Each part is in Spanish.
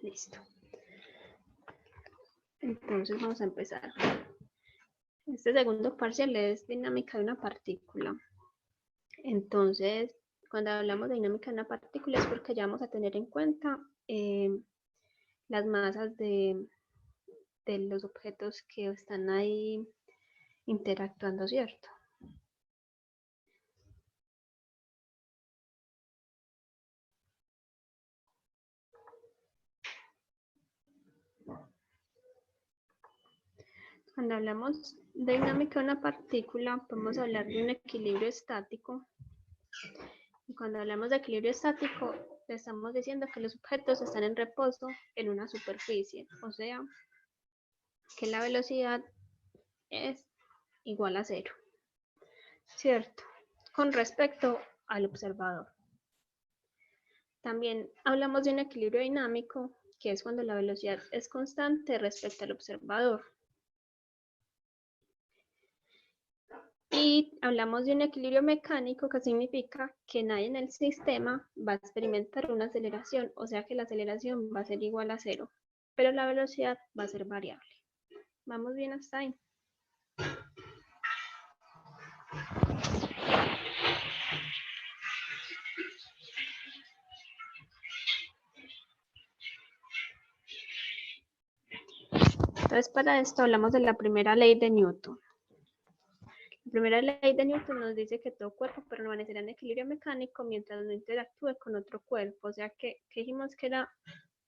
Listo. Entonces vamos a empezar. Este segundo parcial es dinámica de una partícula. Entonces, cuando hablamos de dinámica de una partícula es porque ya vamos a tener en cuenta las masas de los objetos que están ahí interactuando, ¿cierto? Cuando hablamos de dinámica de una partícula, podemos hablar de un equilibrio estático. Y cuando hablamos de equilibrio estático, le estamos diciendo que los objetos están en reposo en una superficie, o sea, que la velocidad es igual a cero, ¿cierto? Con respecto al observador. También hablamos de un equilibrio dinámico, que es cuando la velocidad es constante respecto al observador. Y hablamos de un equilibrio mecánico, que significa que nadie en el sistema va a experimentar una aceleración, o sea que la aceleración va a ser igual a cero, pero la velocidad va a ser variable. ¿Vamos bien hasta ahí? Entonces, para esto hablamos de la primera ley de Newton. La primera ley de Newton nos dice que todo cuerpo permanecerá en equilibrio mecánico mientras no interactúe con otro cuerpo. O sea que dijimos que era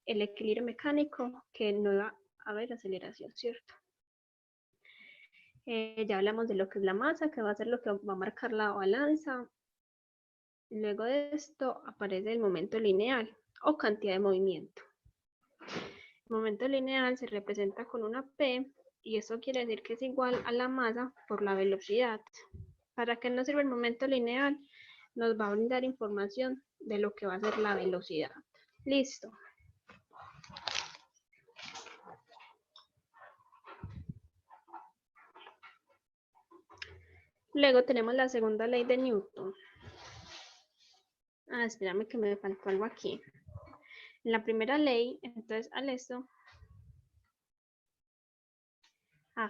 el equilibrio mecánico, que no iba a haber aceleración, ¿cierto? Ya hablamos de lo que es la masa, que va a ser lo que va a marcar la balanza. Luego de esto aparece el momento lineal o cantidad de movimiento. El momento lineal se representa con una P y eso quiere decir que es igual a la masa por la velocidad. ¿Para qué nos sirve el momento lineal? Nos va a brindar información de lo que va a ser la velocidad. Listo. Luego tenemos la segunda ley de Newton. Espérame que me faltó algo aquí. En la primera ley, entonces al esto,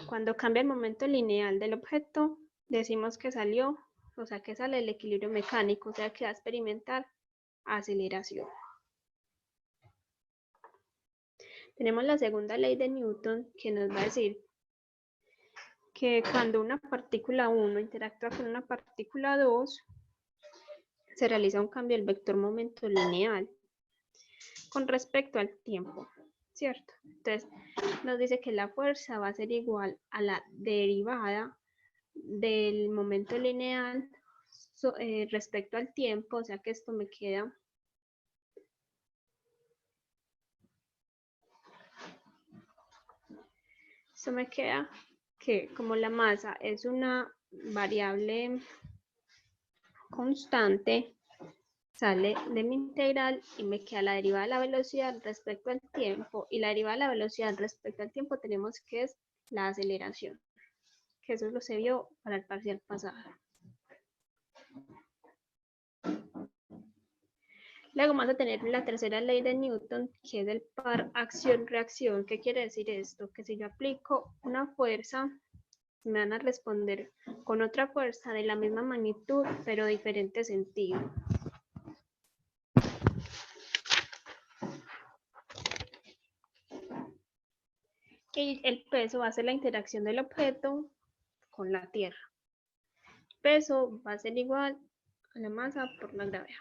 cuando cambia el momento lineal del objeto, decimos que salió, o sea que sale el equilibrio mecánico, o sea que va a experimentar aceleración. Tenemos la segunda ley de Newton que nos va a decir que cuando una partícula 1 interactúa con una partícula 2, se realiza un cambio del vector momento lineal con respecto al tiempo, ¿cierto? Entonces nos dice que la fuerza va a ser igual a la derivada del momento lineal respecto al tiempo, o sea que esto me queda que como la masa es una variable constante, sale de mi integral y me queda la derivada de la velocidad respecto al tiempo, y la derivada de la velocidad respecto al tiempo tenemos que es la aceleración, que eso lo se vio para el parcial pasado. Luego vamos a tener la tercera ley de Newton, que es el par acción-reacción. ¿Qué quiere decir esto? Que si yo aplico una fuerza, me van a responder con otra fuerza de la misma magnitud, pero diferente sentido. Y el peso va a ser la interacción del objeto con la Tierra. El peso va a ser igual a la masa por la gravedad.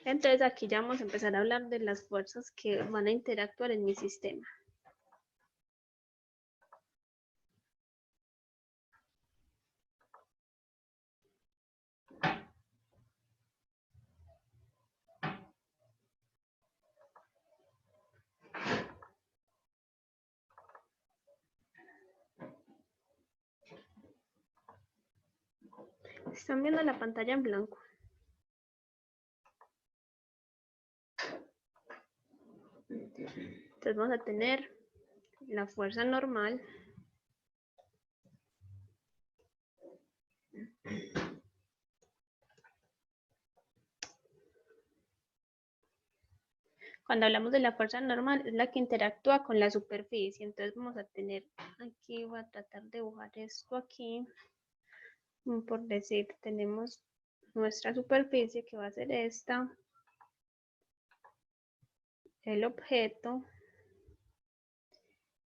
Entonces aquí ya vamos a empezar a hablar de las fuerzas que van a interactuar en mi sistema. Están viendo la pantalla en blanco. Entonces vamos a tener la fuerza normal, Cuando hablamos de la fuerza normal, es la que interactúa con la superficie. Entonces vamos a tener, aquí voy a tratar de dibujar esto aquí. Por decir, tenemos nuestra superficie que va a ser esta. El objeto.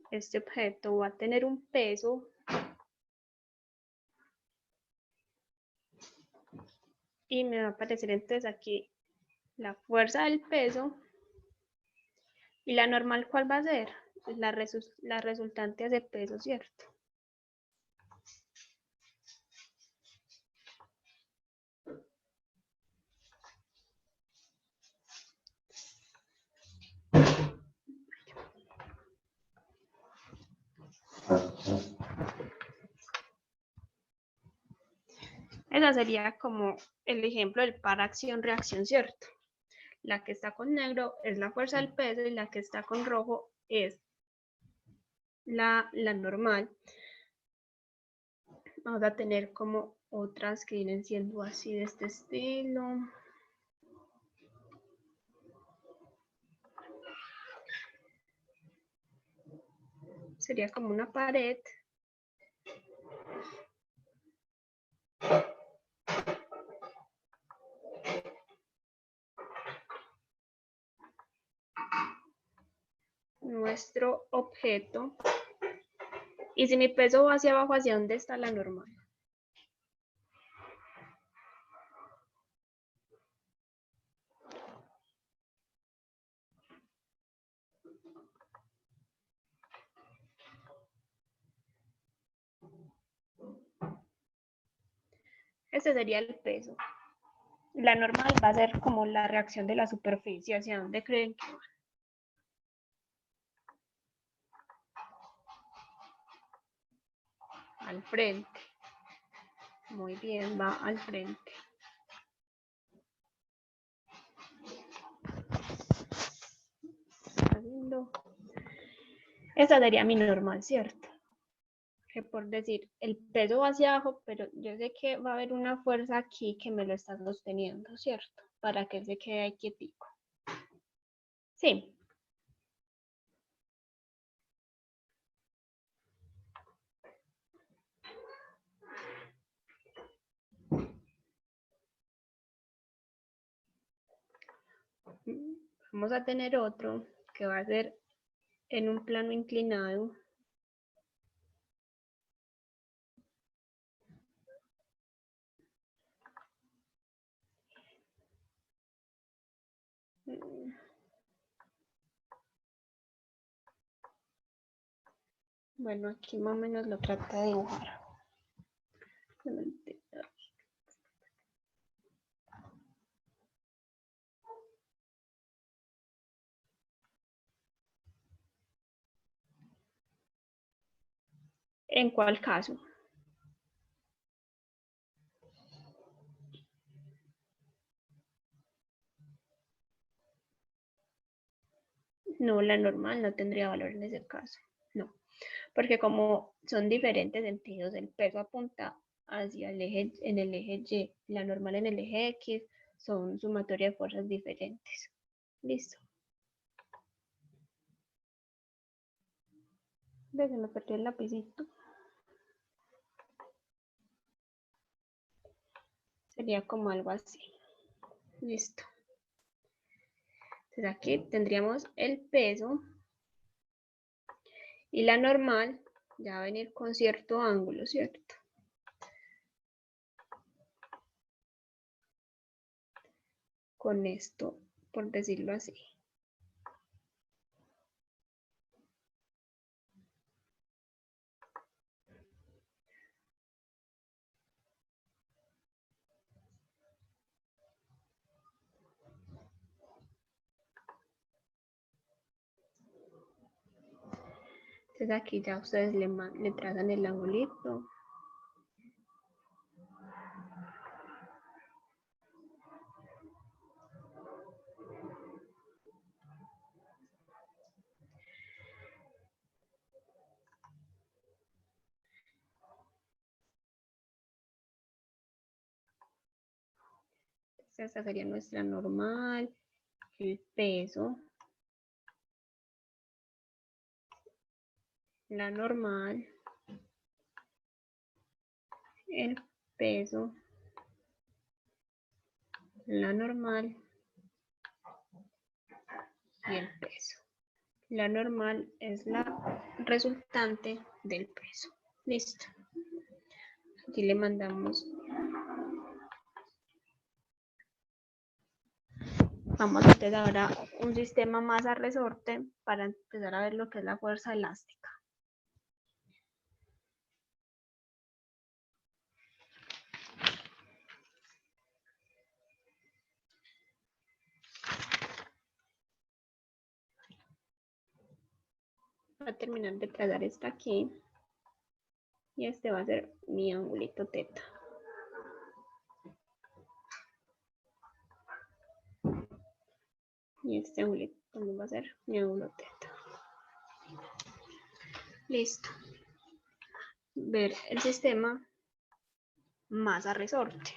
Este objeto va a tener un peso. Y me va a aparecer entonces aquí la fuerza del peso. Y la normal, ¿cuál va a ser? La resultante de peso, ¿cierto? Esa sería como el ejemplo del par acción-reacción, ¿cierto? La que está con negro es la fuerza del peso y la que está con rojo es la normal. Vamos a tener como otras que vienen siendo así de este estilo. Sería como una pared. Nuestro objeto. Y si mi peso va hacia abajo, ¿hacia dónde está la normal? Este sería el peso. La normal va a ser como la reacción de la superficie. ¿Hacia dónde creen que va? Al frente. Muy bien, va al frente. Esta sería mi normal, ¿cierto? Que por decir, el peso va hacia abajo, pero yo sé que va a haber una fuerza aquí que me lo está sosteniendo, ¿cierto? Para que se quede ahí quietico. Sí. Vamos a tener otro que va a ser en un plano inclinado. Bueno, aquí más o menos lo traté de dibujar. ¿En cuál caso? No, la normal no tendría valor en ese caso. No, porque como son diferentes sentidos, el peso apunta hacia el eje, en el eje Y, la normal en el eje X, son sumatoria de fuerzas diferentes. Listo. Se me perdió el lapicito. Sería como algo así. Listo. Entonces aquí tendríamos el peso y la normal ya va a venir con cierto ángulo, ¿cierto? Con esto, por decirlo así. Entonces aquí ya ustedes le trazan el angulito. Entonces esta sería nuestra normal, el peso. la normal, el peso, la normal y el peso. La normal es la resultante del peso. Listo. Aquí le mandamos. Vamos a hacer ahora un sistema más a resorte para empezar a ver lo que es la fuerza elástica. Voy a terminar de trazar esta aquí. Y este va a ser mi angulito teta. Y este angulito también va a ser mi ángulo teta. Listo. Ver el sistema más a resorte.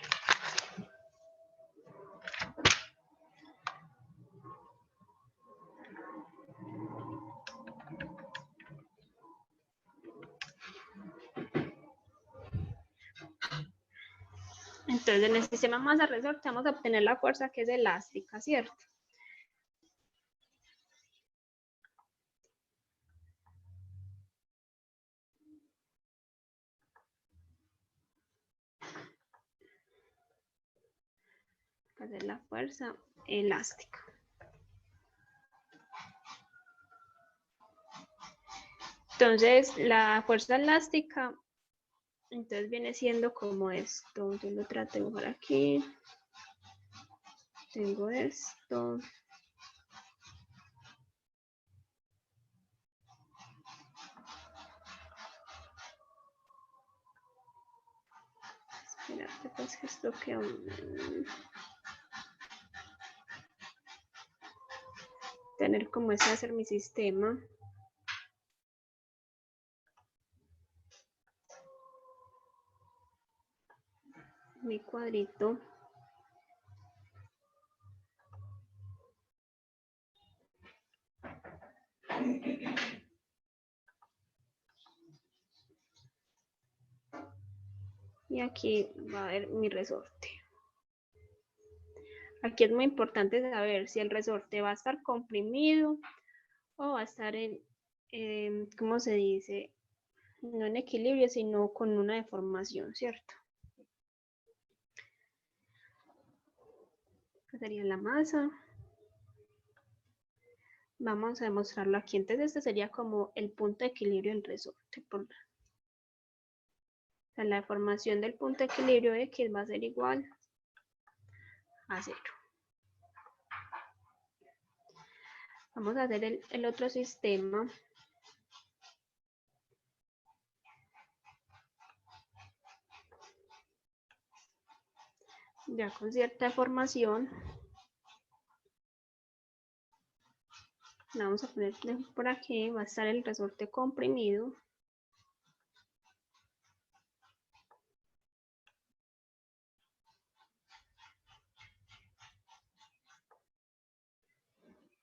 Entonces, en el sistema más a resorte vamos a obtener la fuerza que es elástica, ¿cierto? Esa es la fuerza elástica. Entonces, la fuerza elástica, entonces viene siendo como esto. Yo lo trato de dibujar aquí. Tengo esto. Espérate, pues que esto queda tener como ese hacer mi sistema. Mi cuadrito. Y aquí va a haber mi resorte. Aquí es muy importante saber si el resorte va a estar comprimido o va a estar en, ¿cómo se dice? No en equilibrio, sino con una deformación, ¿cierto? Esta sería la masa. Vamos a demostrarlo aquí. Entonces este sería como el punto de equilibrio del resorte. O sea, la deformación del punto de equilibrio de X va a ser igual a 0. Vamos a hacer el otro sistema. Ya con cierta deformación. La vamos a poner por aquí. Va a estar el resorte comprimido.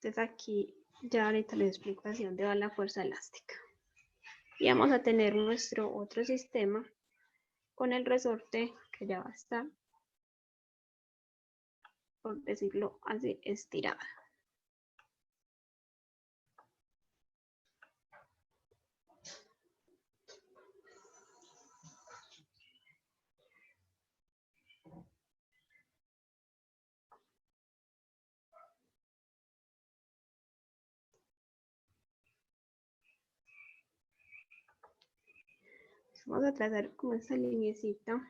Entonces aquí ya ahorita les explico hacia dónde va la fuerza elástica. Y vamos a tener nuestro otro sistema con el resorte que ya va a estar, por decirlo así, estirado. Vamos a trazar como esta linecita.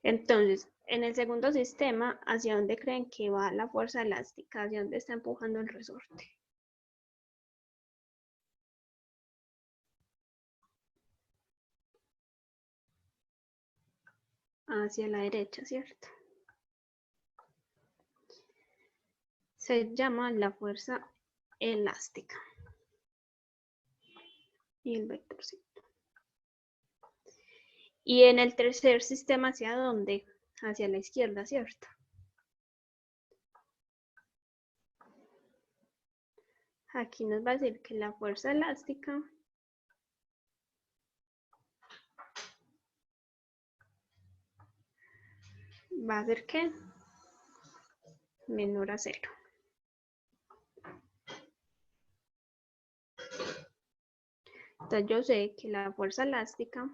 Entonces, en el segundo sistema, ¿hacia dónde creen que va la fuerza elástica? ¿Hacia dónde está empujando el resorte? Hacia la derecha, ¿cierto? Se llama la fuerza elástica. Y el vectorcito. Y en el tercer sistema, ¿hacia dónde? Hacia la izquierda, ¿cierto? aquí nos va a decir que la fuerza elástica va a ser ¿qué? Menor a 0. Entonces yo sé que la fuerza elástica,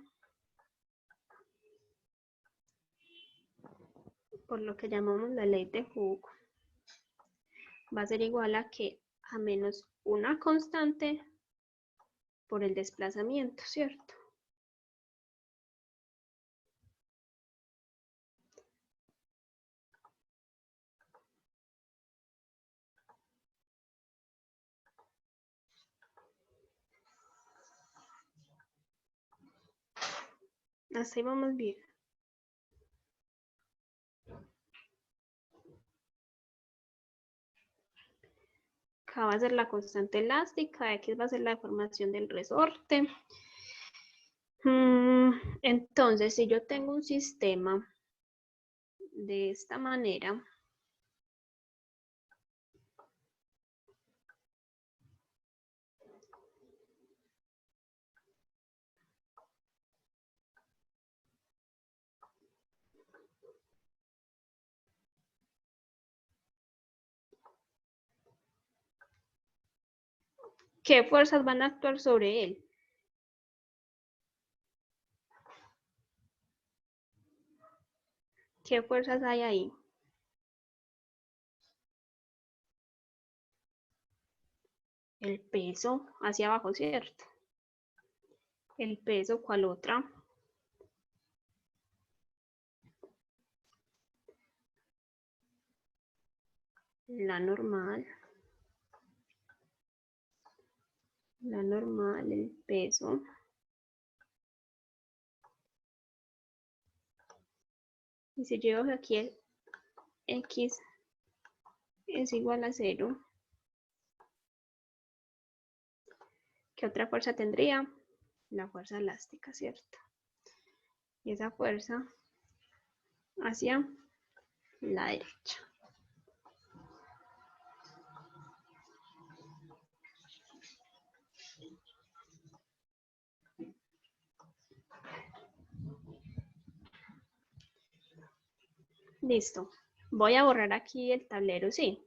por lo que llamamos la ley de Hooke, va a ser igual a que a menos una constante por el desplazamiento, ¿cierto? Hasta ahí vamos bien. Acá va a ser la constante elástica, X va a ser la deformación del resorte. Entonces, si yo tengo un sistema de esta manera, ¿qué fuerzas van a actuar sobre él? ¿Qué fuerzas hay ahí? El peso hacia abajo, ¿cierto? El peso, ¿cuál otra? La normal. La normal, el peso. Y si llevo aquí el X es igual a 0, ¿qué otra fuerza tendría? La fuerza elástica, ¿cierto? Y esa fuerza hacia la derecha. Listo. Voy a borrar aquí el tablero, sí.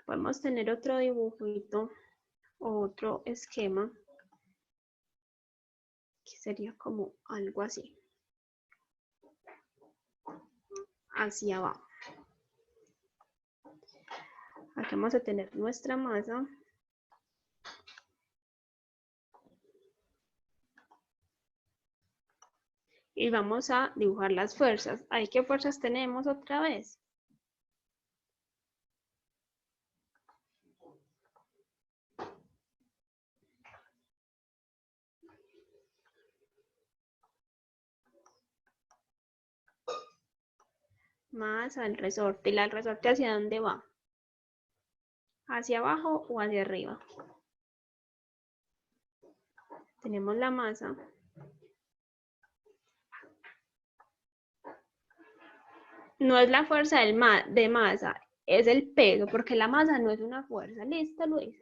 Podemos tener otro dibujito o otro esquema que sería como algo así. Hacia abajo. Aquí vamos a tener nuestra masa. Y vamos a dibujar las fuerzas. ¿Ahí qué fuerzas tenemos otra vez? Masa, el resorte. ¿Y el resorte hacia dónde va? ¿Hacia abajo o hacia arriba? Tenemos la masa. No es la fuerza de masa, es el peso, porque la masa no es una fuerza. ¿Listo, Luis?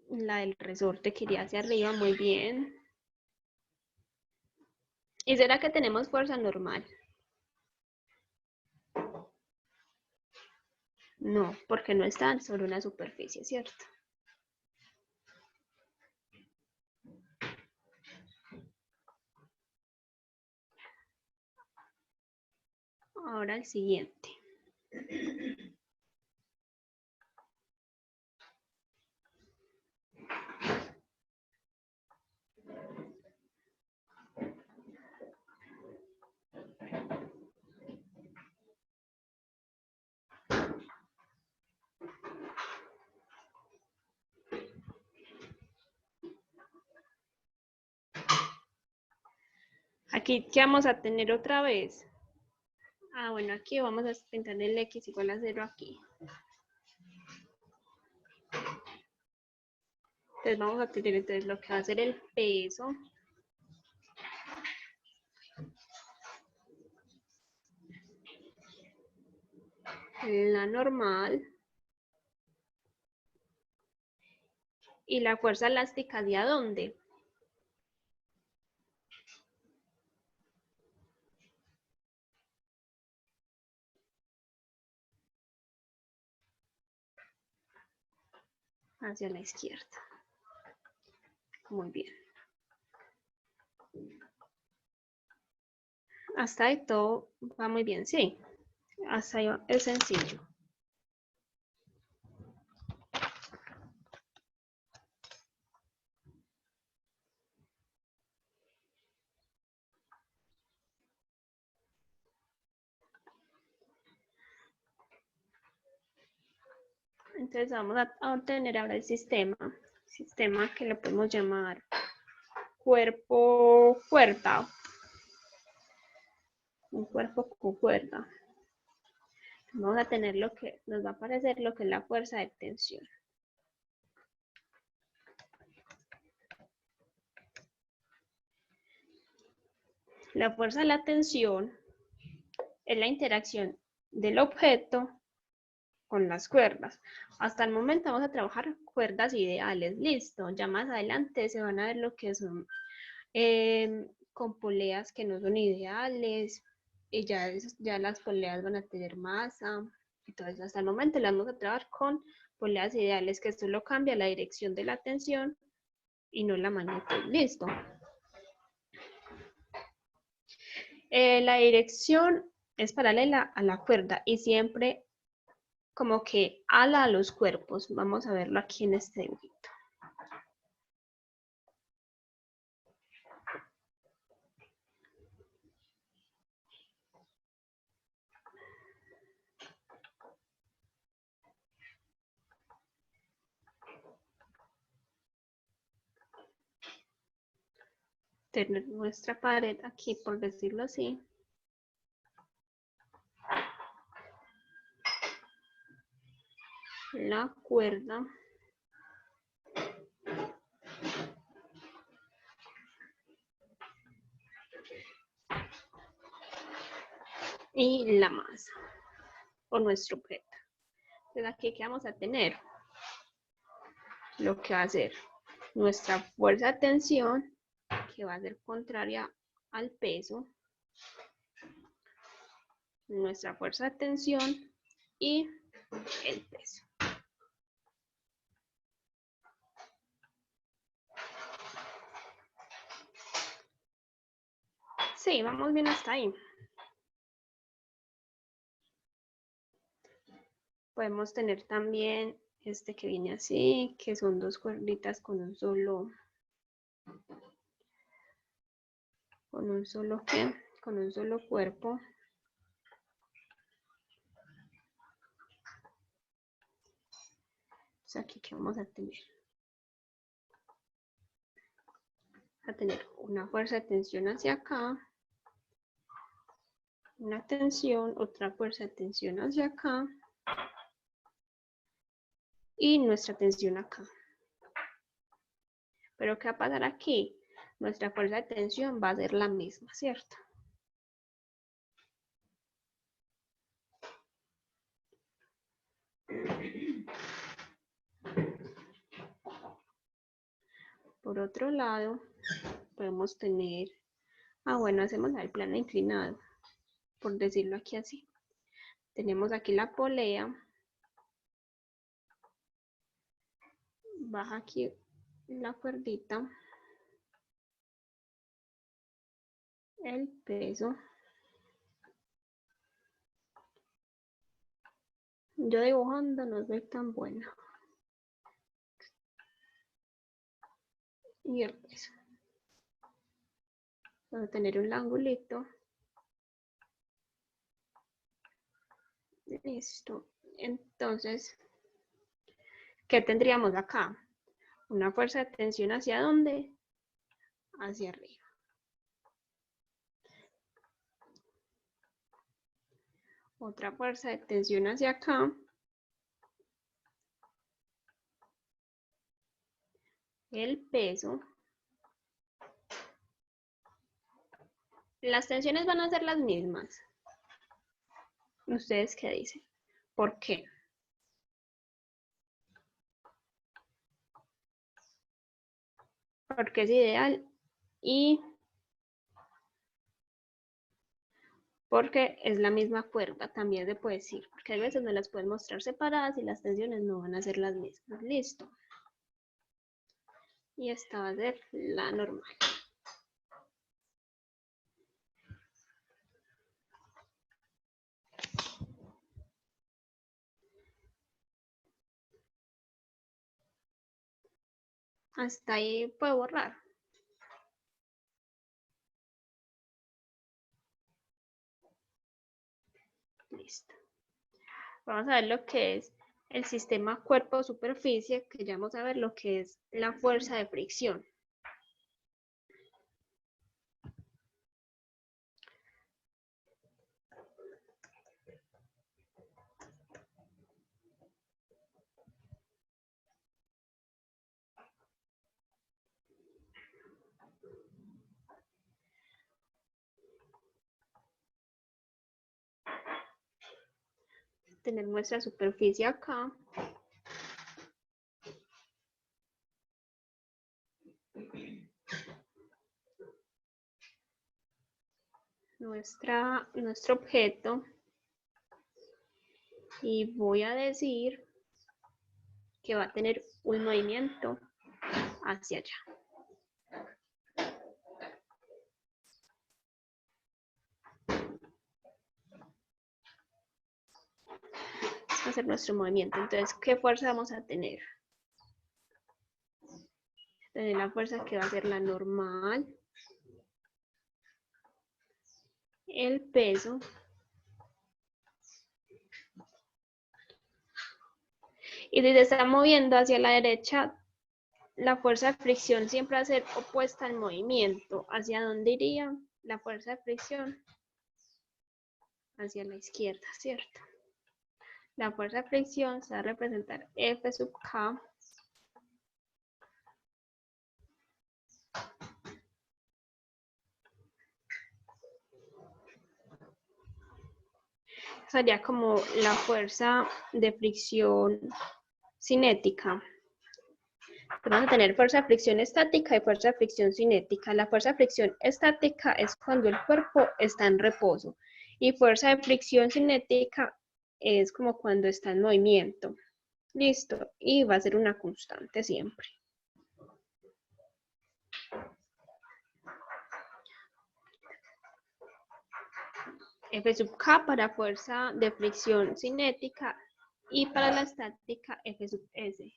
La del resorte que iría hacia arriba, muy bien. ¿Y será que tenemos fuerza normal? No, porque no están sobre una superficie, ¿cierto? Ahora el siguiente. Aquí, ¿qué vamos a tener otra vez? Ah, bueno, aquí vamos a pintar el X igual a 0 aquí. Entonces vamos a tener entonces lo que va a ser el peso. La normal. ¿Y la fuerza elástica de a dónde? Hacia la izquierda. Muy bien. Hasta ahí todo va muy bien, sí. Hasta ahí es sencillo. Entonces vamos a obtener ahora el sistema que lo podemos llamar cuerpo cuerda. Un cuerpo con cuerda. Vamos a tener lo que nos va a aparecer lo que es la fuerza de tensión. La fuerza de la tensión es la interacción del objeto con las cuerdas. Hasta el momento vamos a trabajar cuerdas ideales, listo. Ya más adelante se van a ver lo que son con poleas que no son ideales y ya las poleas van a tener masa. Entonces hasta el momento las vamos a trabajar con poleas ideales, que solo cambia la dirección de la tensión y no la magnitud, listo. La dirección es paralela a la cuerda y siempre como que ala a los cuerpos. Vamos a verlo aquí en este dibujito. Tener nuestra pared aquí, por decirlo así. La cuerda. Y la masa, o nuestro objeto. Entonces aquí, ¿qué vamos a tener? Lo que va a ser nuestra fuerza de tensión, que va a ser contraria al peso. Nuestra fuerza de tensión y el peso. Sí, vamos bien hasta ahí. Podemos tener también este que viene así, que son dos cuerditas con un solo cuerpo. Entonces aquí que vamos a tener una fuerza de tensión hacia acá, una tensión, otra fuerza de tensión hacia acá y nuestra tensión acá. Pero ¿qué va a pasar aquí? Nuestra fuerza de tensión va a ser la misma, ¿cierto? Por otro lado, podemos tener, bueno, hacemos el plano inclinado, por decirlo aquí así. Tenemos aquí la polea, baja aquí la cuerdita, el peso. Yo dibujando no soy tan buena. Y el peso. Voy a tener un angulito. Listo. Entonces, ¿qué tendríamos acá? Una fuerza de tensión ¿hacia dónde? Hacia arriba. Otra fuerza de tensión hacia acá. el peso. Las tensiones van a ser las mismas. ¿Ustedes qué dicen? ¿Por qué? Porque es ideal y porque es la misma cuerda, también se puede decir, porque a veces no las pueden mostrar separadas y las tensiones no van a ser las mismas. Listo. Y esta va a ser la normal. Hasta ahí puedo borrar. Listo. Vamos a ver lo que es el sistema cuerpo-superficie, que ya vamos a ver lo que es la fuerza de fricción. Tener nuestra superficie acá. Nuestro objeto. Y voy a decir que va a tener un movimiento hacia allá. Vamos a hacer nuestro movimiento. Entonces, ¿qué fuerza vamos a tener? Tener la fuerza que va a ser la normal, el peso, y si se está moviendo hacia la derecha, la fuerza de fricción siempre va a ser opuesta al movimiento. ¿Hacia dónde iría la fuerza de fricción? Hacia la izquierda, ¿cierto? La fuerza de fricción se va a representar F sub K sería como la fuerza de fricción cinética. Vamos a tener fuerza de fricción estática y fuerza de fricción cinética. La fuerza de fricción estática es cuando el cuerpo está en reposo y fuerza de fricción cinética es como cuando está en movimiento. Listo, y va a ser una constante siempre. F sub K para fuerza de fricción cinética y para la estática F sub S.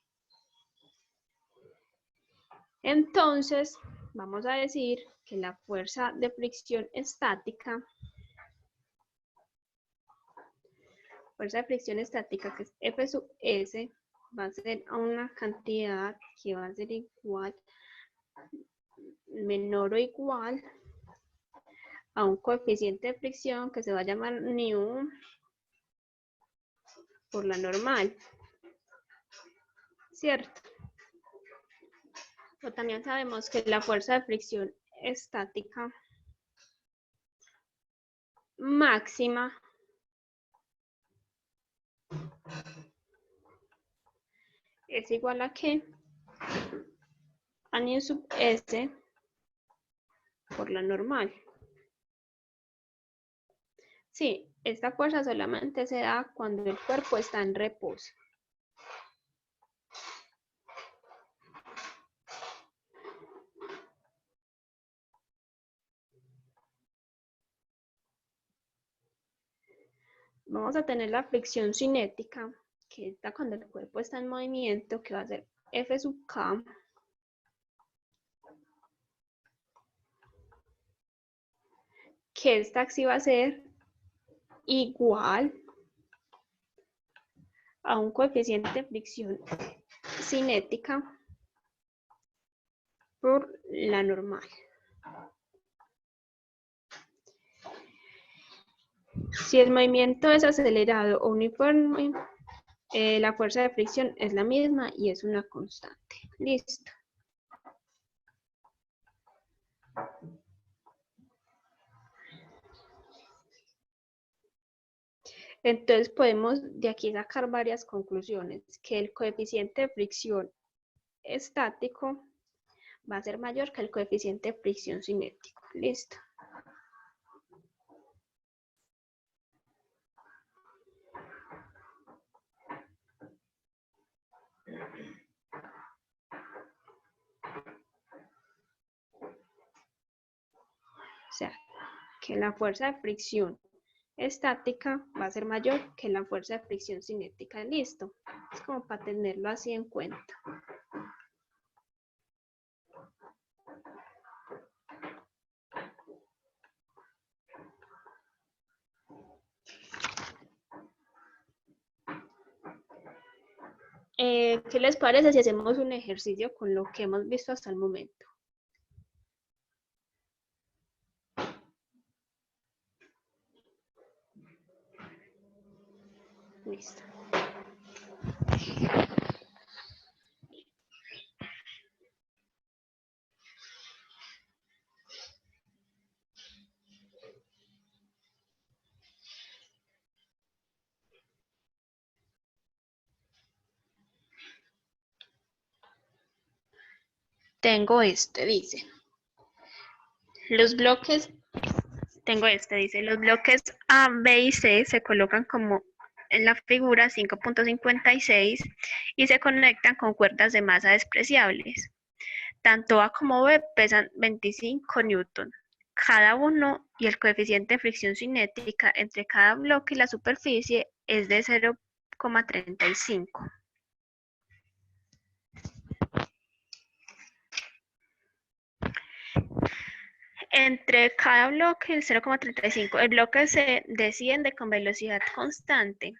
Entonces, vamos a decir que la fuerza de fricción estática, que es F sub S, va a ser a una cantidad que va a ser igual, menor o igual a un coeficiente de fricción que se va a llamar nu por la normal, ¿cierto? Pero también sabemos que la fuerza de fricción estática máxima es igual a ¿qué? A nu sub S por la normal. Sí, esta fuerza solamente se da cuando el cuerpo está en reposo. Vamos a tener la fricción cinética, que está cuando el cuerpo está en movimiento, que va a ser F sub K. Que esta sí va a ser igual a un coeficiente de fricción cinética por la normal. Si el movimiento es acelerado o uniforme, la fuerza de fricción es la misma y es una constante. Listo. Entonces podemos de aquí sacar varias conclusiones, que el coeficiente de fricción estático va a ser mayor que el coeficiente de fricción cinético. Listo. O sea, que la fuerza de fricción estática va a ser mayor que la fuerza de fricción cinética. Listo. Es como para tenerlo así en cuenta. ¿Qué les parece si hacemos un ejercicio con lo que hemos visto hasta el momento? Listo. Tengo este, dice. Los bloques, los bloques A, B y C se colocan como en la figura 5.56 y se conectan con cuerdas de masa despreciables. Tanto A como B pesan 25 newton cada uno y el coeficiente de fricción cinética entre cada bloque y la superficie es de 0,35. Entre cada bloque, el 0,35. El bloque se desciende con velocidad constante.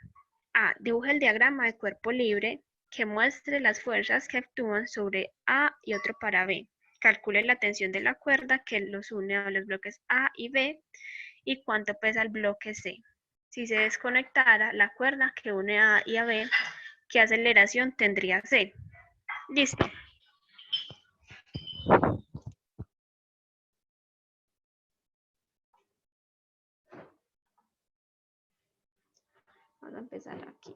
A. Dibuja el diagrama de cuerpo libre que muestre las fuerzas que actúan sobre A y otro para B. Calcule la tensión de la cuerda que los une a los bloques A y B y cuánto pesa el bloque C. Si se desconectara la cuerda que une a A y a B, ¿qué aceleración tendría C? Listo. Vamos a empezar aquí.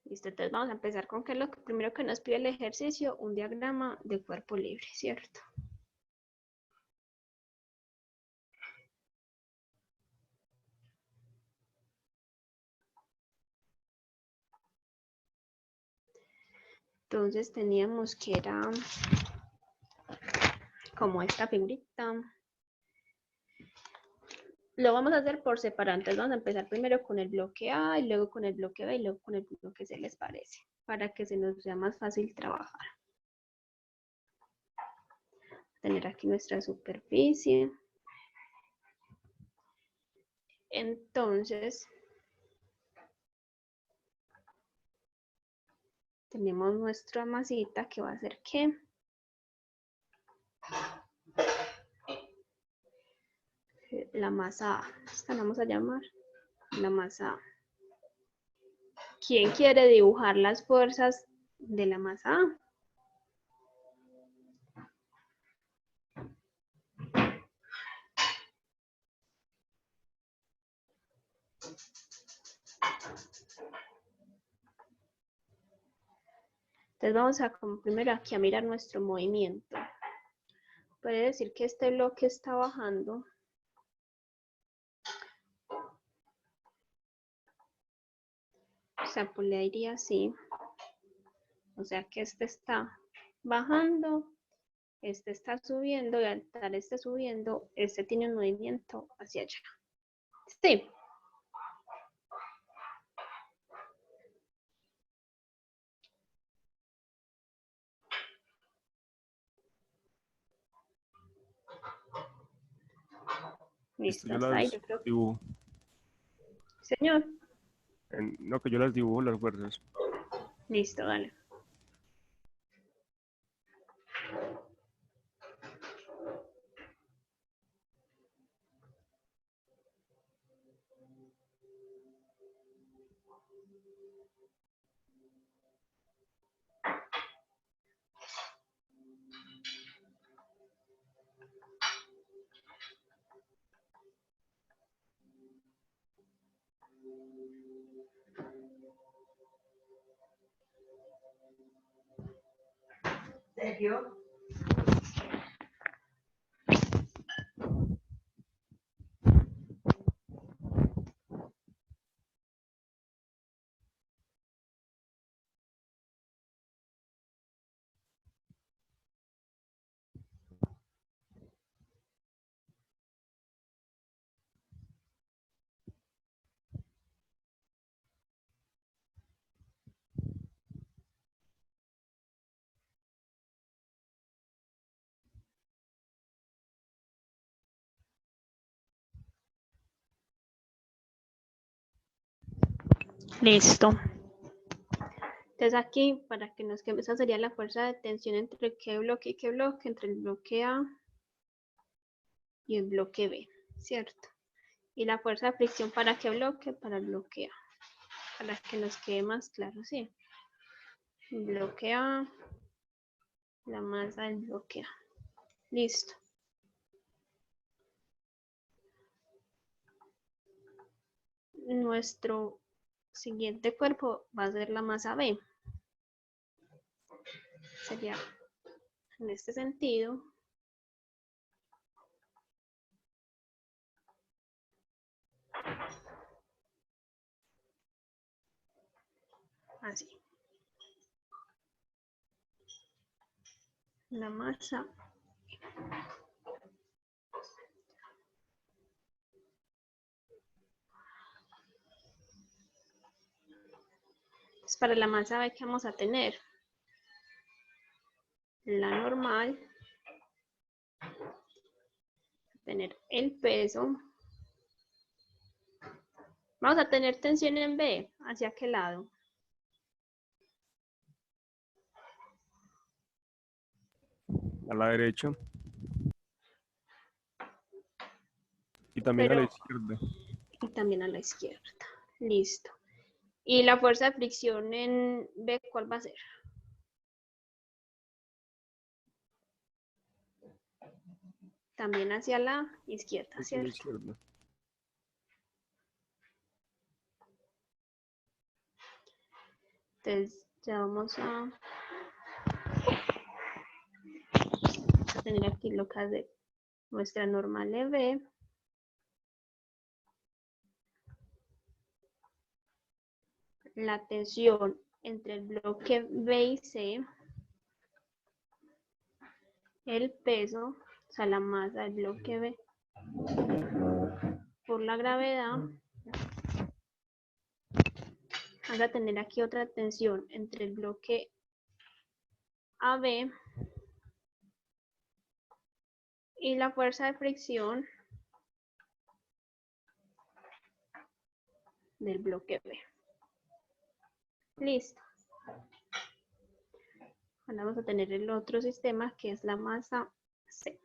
Listo, entonces vamos a empezar con que lo primero que nos pide el ejercicio, un diagrama de cuerpo libre, ¿cierto? Entonces teníamos que era como esta figurita. Lo vamos a hacer por separado, entonces vamos a empezar primero con el bloque A y luego con el bloque B y luego con el bloque C, les parece, para que se nos sea más fácil trabajar. Tener aquí nuestra superficie. Entonces, tenemos nuestra masita que va a ser ¿qué? La masa A. Esta la vamos a llamar la masa A. ¿Quién quiere dibujar las fuerzas de la masa A? Entonces vamos a primero aquí a mirar nuestro movimiento. Puede decir que este bloque está bajando. O sea, pues le diría así. O sea que este está bajando, este está subiendo y al estar este subiendo, este tiene un movimiento hacia allá. Sí. Listo, hasta ahí yo creo que... dibujo. Señor. No, que yo las dibujo las fuerzas. Listo, dale. ¿Serio? Listo. Entonces aquí, para que nos quede, esa sería la fuerza de tensión entre qué bloque y qué bloque, entre el bloque A y el bloque B, ¿cierto? Y la fuerza de fricción para qué bloque, para el bloque A, para que nos quede más claro, ¿sí? El bloque A, la masa del bloque A. Listo. Nuestro siguiente cuerpo va a ser la masa B. Sería en este sentido. Así. La masa. Entonces, para la masa B, ¿qué vamos a tener? La normal. Tener el peso. Vamos a tener tensión en B. ¿Hacia qué lado? A la derecha. Y también a la Pero, izquierda. y también a la izquierda. Listo. ¿Y la fuerza de fricción en B cuál va a ser? También hacia la izquierda, Hacia la ¿cierto? izquierda. Entonces ya vamos a tener aquí lo que hace nuestra normal de B. La tensión entre el bloque B y C. El peso, o sea, la masa del bloque B por la gravedad. Vamos a tener aquí otra tensión entre el bloque AB y la fuerza de fricción del bloque B. Listo. Ahora vamos a tener el otro sistema que es la masa C.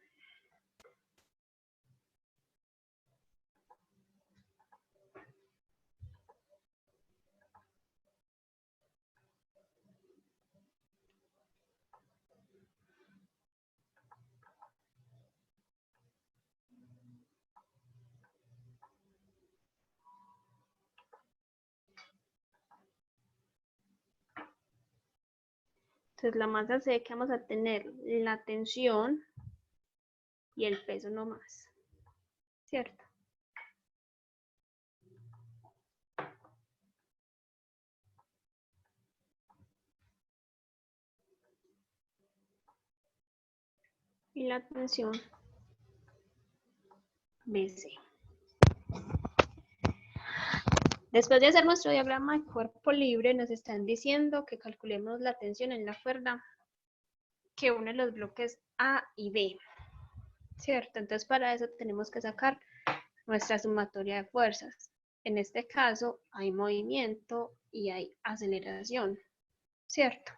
Entonces la masa C que vamos a tener la tensión y el peso no más, ¿cierto? Y la tensión BC. Después de hacer nuestro diagrama de cuerpo libre, nos están diciendo que calculemos la tensión en la cuerda que une los bloques A y B, ¿cierto? Entonces para eso tenemos que sacar nuestra sumatoria de fuerzas. En este caso hay movimiento y hay aceleración, ¿cierto?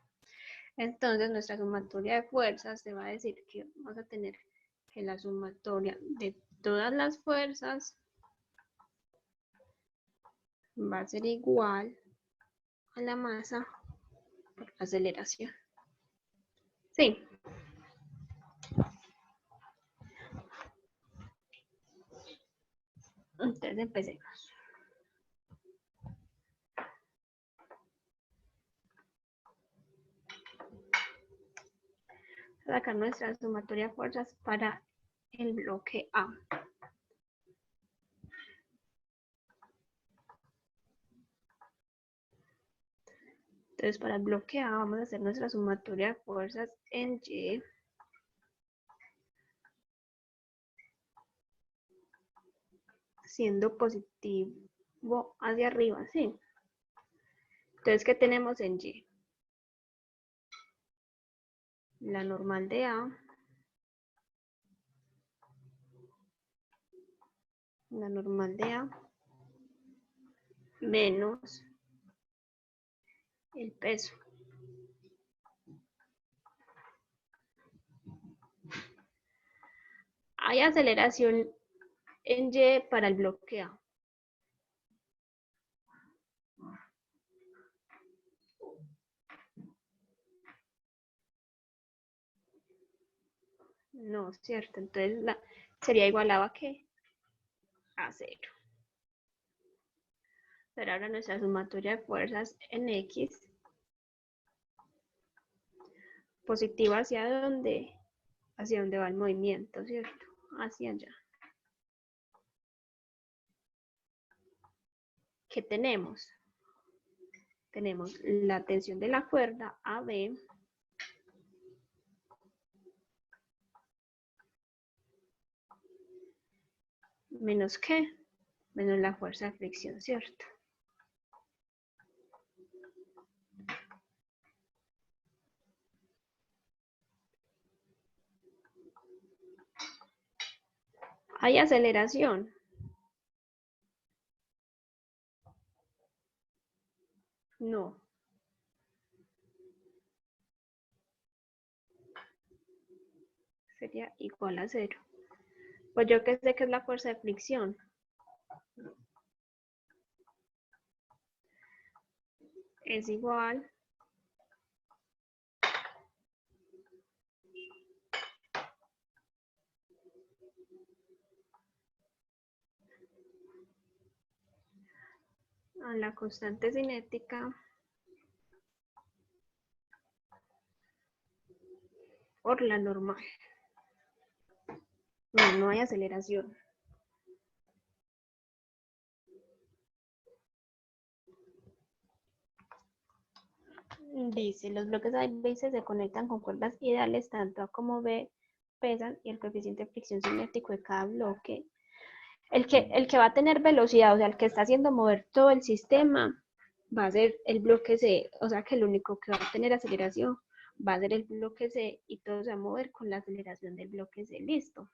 Entonces nuestra sumatoria de fuerzas se va a decir que vamos a tener que la sumatoria de todas las fuerzas va a ser igual a la masa por la aceleración. Sí. Entonces empecemos. Sacar nuestra sumatoria de fuerzas para el bloque A. Entonces, para el bloque A vamos a hacer nuestra sumatoria de fuerzas en Y. Siendo positivo hacia arriba, ¿sí? Entonces, ¿qué tenemos en Y? La normal de A. La normal de A. Menos el peso. Hay aceleración en Y para el bloque A. No, ¿cierto? Entonces sería igualado a ¿qué? A 0. Pero ahora nuestra sumatoria de fuerzas en X. Positiva hacia dónde va el movimiento, ¿cierto? Hacia allá. ¿Qué tenemos? Tenemos la tensión de la cuerda AB menos ¿qué? Menos la fuerza de fricción, ¿cierto? ¿Hay aceleración? No. Sería igual a 0. Pues yo que sé que es la fuerza de fricción. Es igual a la constante cinética por la normal. No, no hay aceleración. Dice, los bloques A y B se conectan con cuerdas ideales, tanto A como B pesan y el coeficiente de fricción cinético de cada bloque. El que va a tener velocidad, o sea, el que está haciendo mover todo el sistema, va a ser el bloque C, o sea que el único que va a tener aceleración va a ser el bloque C y todo se va a mover con la aceleración del bloque C, listo.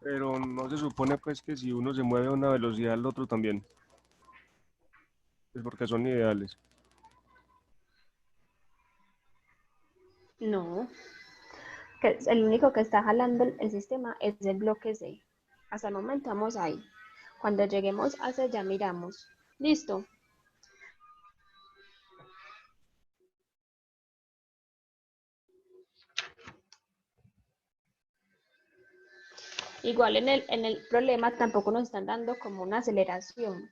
Pero no se supone pues que si uno se mueve a una velocidad, el otro también. Es porque son ideales. No, que el único que está jalando el sistema es el bloque C. Hasta el momento vamos ahí. Cuando lleguemos a C ya miramos. Listo. Igual en el problema tampoco nos están dando como una aceleración.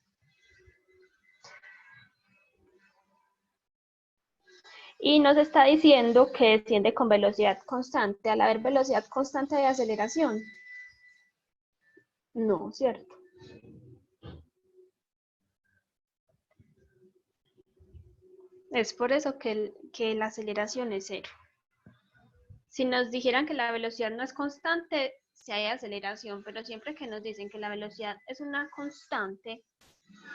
Y nos está diciendo que desciende con velocidad constante. Al haber velocidad constante de aceleración. No, ¿cierto? Es por eso que la aceleración es 0. Si nos dijeran que la velocidad no es constante, sí hay aceleración, pero siempre que nos dicen que la velocidad es una constante,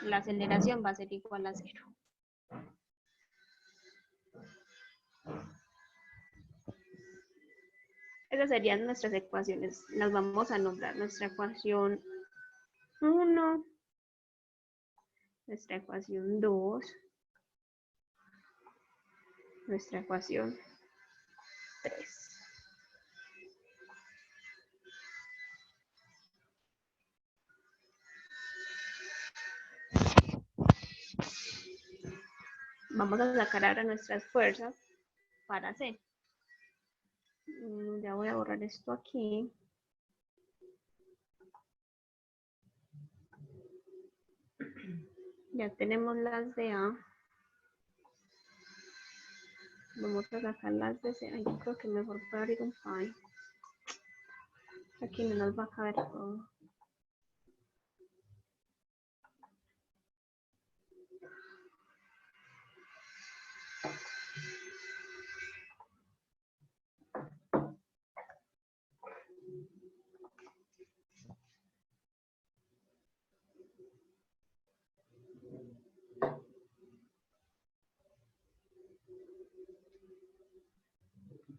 la aceleración va a ser igual a 0. Esas serían nuestras ecuaciones. Las vamos a nombrar. Nuestra ecuación 1, nuestra ecuación 2, nuestra ecuación 3. vamos a sacar ahora nuestras fuerzas para C. Ya voy a borrar esto aquí. Ya tenemos las de A. Vamos a sacar las de C. Ay, yo creo que mejor puedo abrir un file. Aquí no nos va a caber todo.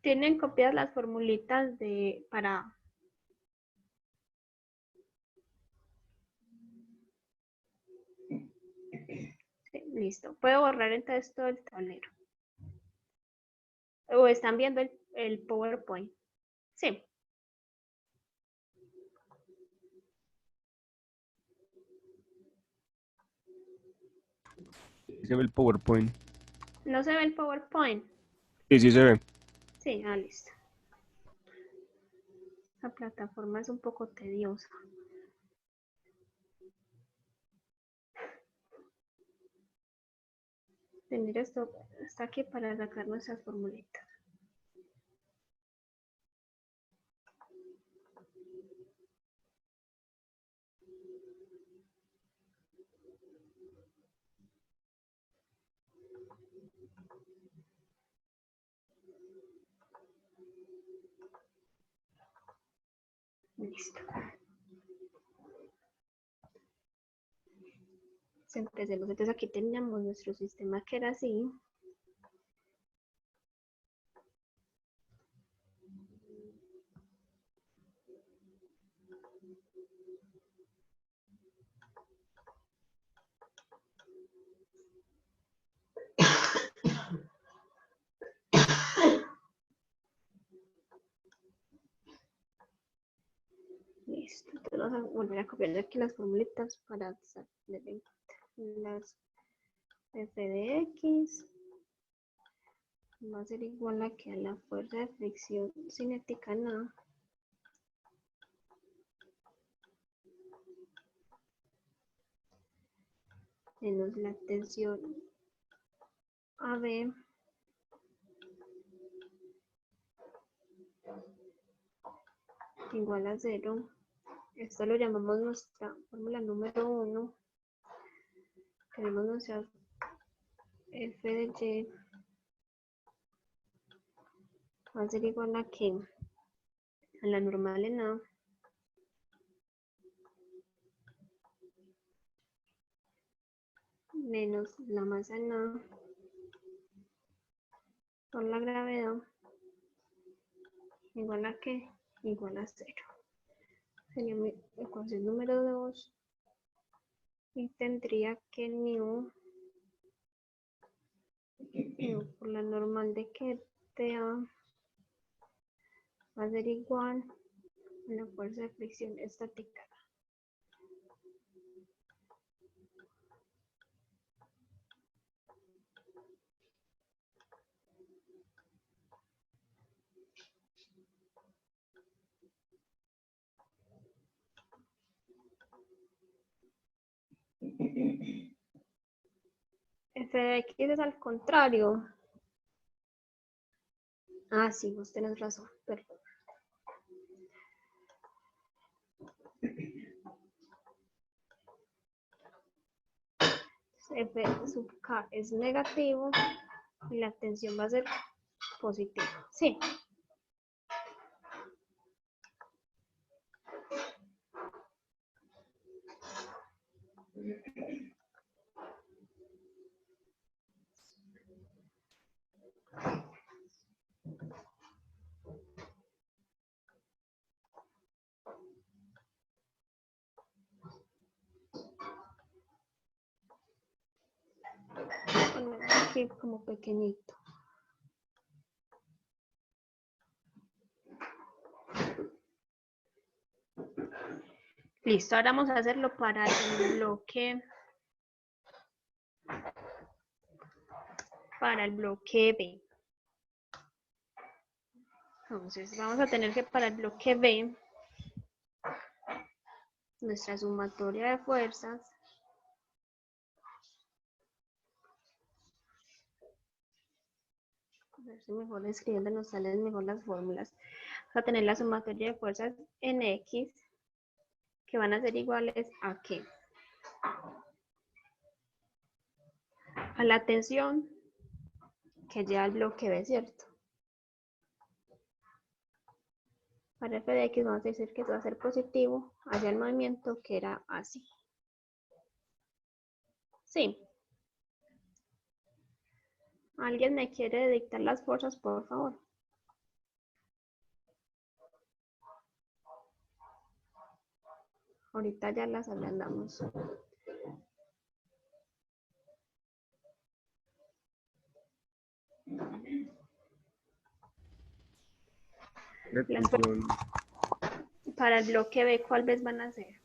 Tienen copiadas las formulitas para A. Sí, listo. Puedo borrar entonces todo el tablero. O están viendo el PowerPoint. Sí. Se ve el PowerPoint. ¿No se ve el PowerPoint? Sí, sí se ve. Sí, listo. La plataforma es un poco tediosa. Tener esto está aquí para sacar nuestras formulitas. Listo. Empecemos. Entonces aquí teníamos nuestro sistema que era así. Listo. Entonces vamos a volver a copiar aquí las formulitas para las f de x va a ser igual a que a la fuerza de fricción cinética en A menos la tensión AB igual a 0. Esto lo llamamos nuestra fórmula número 1. Tenemos nuestra f de y va a ser igual a que a la normal en A menos la masa en A por la gravedad igual a que igual a 0. Sería mi ecuación número 2 y tendría que nu por la normal de que A va a ser igual a la fuerza de fricción estática. F de x es al contrario. Sí, vos tenés razón, perdón. F sub k es negativo y la tensión va a ser positiva. Sí. Aquí como pequeñito. Listo, ahora vamos a hacerlo para el bloque para el bloque B. Entonces vamos a tener que para el bloque B, nuestra sumatoria de fuerzas a ver si mejor escribiendo nos salen mejor las fórmulas. Vamos a tener la sumatoria de fuerzas en X que van a ser iguales a ¿qué? A la tensión que lleva el bloque B, ¿cierto? Para f de X vamos a decir que va a ser positivo hacia el movimiento que era así. Sí. ¿Alguien me quiere dictar las fuerzas, por favor? Ahorita ya las agrandamos. Las Tensión, para el bloque B, ¿cuál vez van a ser?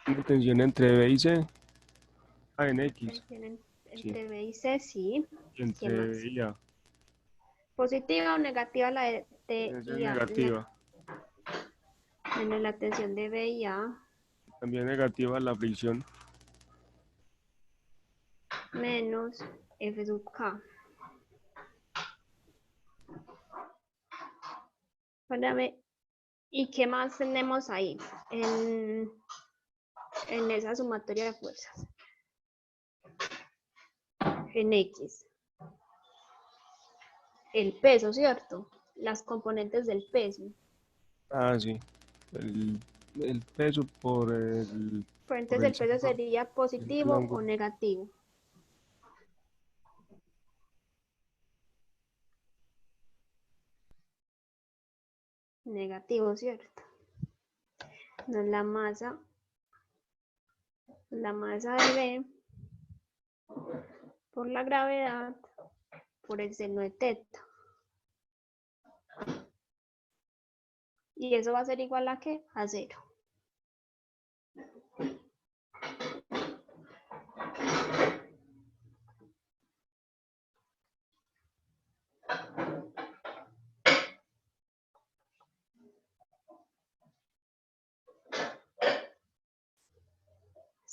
una tensión entre B y C. Ah, en X. Tensión Sí. entre B y C, sí. Y ¿Qué entre más? B y A. ¿Positiva o negativa la de T Esa es y A? negativa. Menos la tensión de B y A, También negativa la fricción. menos F sub K. Espérame, ¿y qué más tenemos ahí en esa sumatoria de fuerzas? En X. El peso, ¿cierto? Las componentes del peso. Ah, sí. El peso por el... Pero por entonces el peso centro sería del positivo o ángulo. negativo. Negativo, ¿cierto? No es la masa de B por la gravedad por el seno de teta. Y eso va a ser igual a ¿qué? A 0.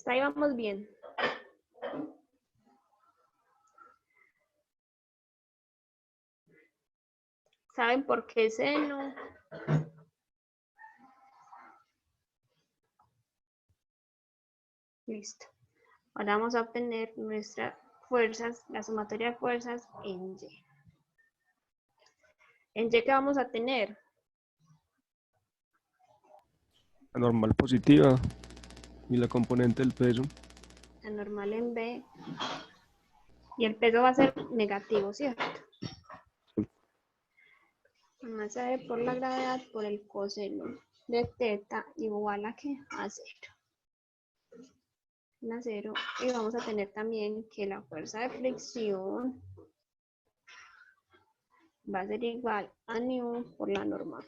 Hasta ahí vamos bien. ¿Saben por qué seno? Listo. Ahora vamos a obtener nuestras fuerzas, la sumatoria de fuerzas en Y. ¿En Y qué vamos a tener? La normal positiva y la componente del peso. La normal en B. Y el peso va a ser negativo, ¿cierto? La masa de por la gravedad por el coseno de teta igual a ¿qué? A 0. A 0. Y vamos a tener también que la fuerza de fricción va a ser igual a nu por la normal.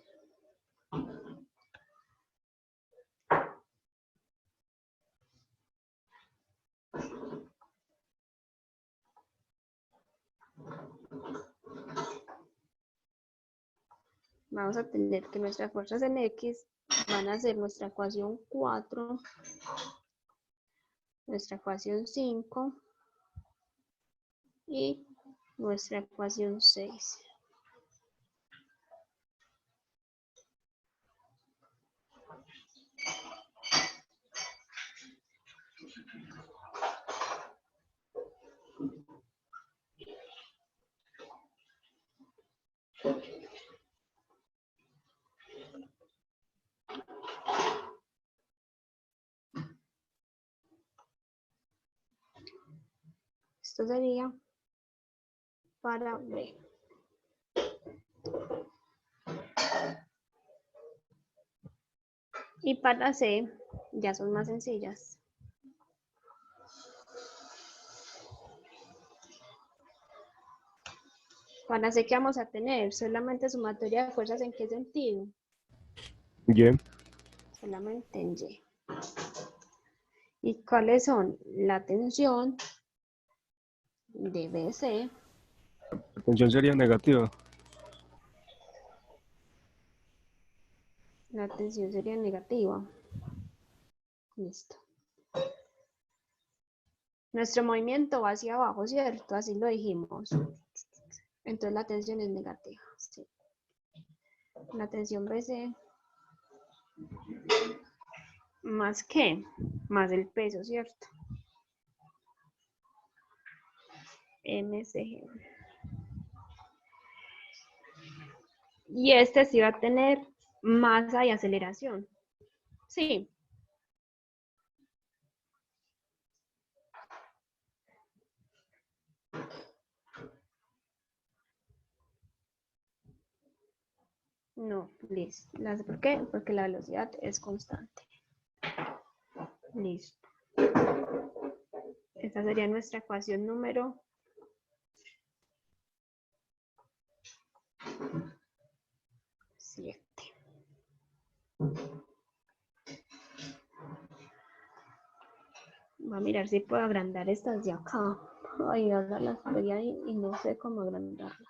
Vamos a tener que nuestras fuerzas en X van a ser nuestra ecuación 4, nuestra ecuación 5 y nuestra ecuación 6. Esto sería para B. Y para C ya son más sencillas. Para C, ¿qué vamos a tener? Solamente sumatoria de fuerzas, ¿en qué sentido? Y. Solamente en Y. ¿Y cuáles son? La tensión de BC La tensión sería negativa. La tensión sería negativa. Listo. Nuestro movimiento va hacia abajo, ¿cierto? Así lo dijimos. Entonces la tensión es negativa. Sí. La tensión BC más ¿qué? Más el peso, ¿cierto? MCG. Y este sí va a tener masa y aceleración. Sí. No, listo. ¿Por qué? Porque la velocidad es constante. Listo. Esta sería nuestra ecuación número 7. Voy a mirar si puedo agrandar estas de acá. Ay, ahora las estoy ahí y no sé cómo agrandarlas.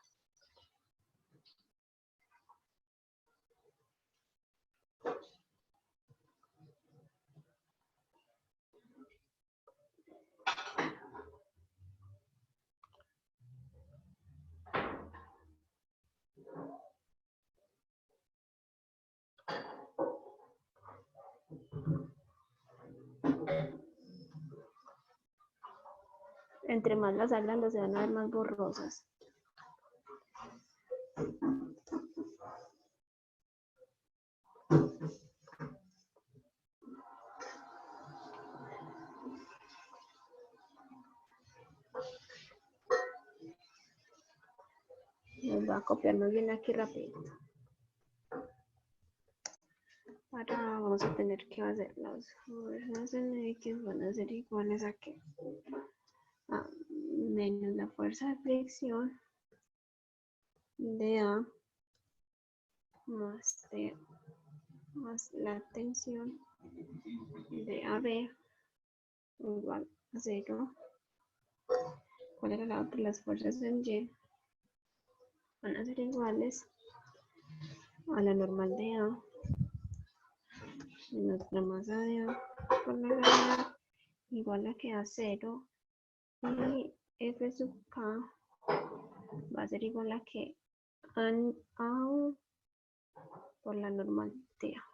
Entre más las agrando se van a ver más borrosas. Nos va a copiar más bien aquí rápido. Ahora vamos a tener que hacer las fuerzas en X van a ser iguales a qué? Menos la fuerza de fricción de A más D más la tensión de AB igual a 0. ¿Cuál era la otra? Las fuerzas en Y van a ser iguales a la normal de A menos la masa de A por la gravedad igual a que a 0 y F sub K va a ser igual a que A por la normal de A.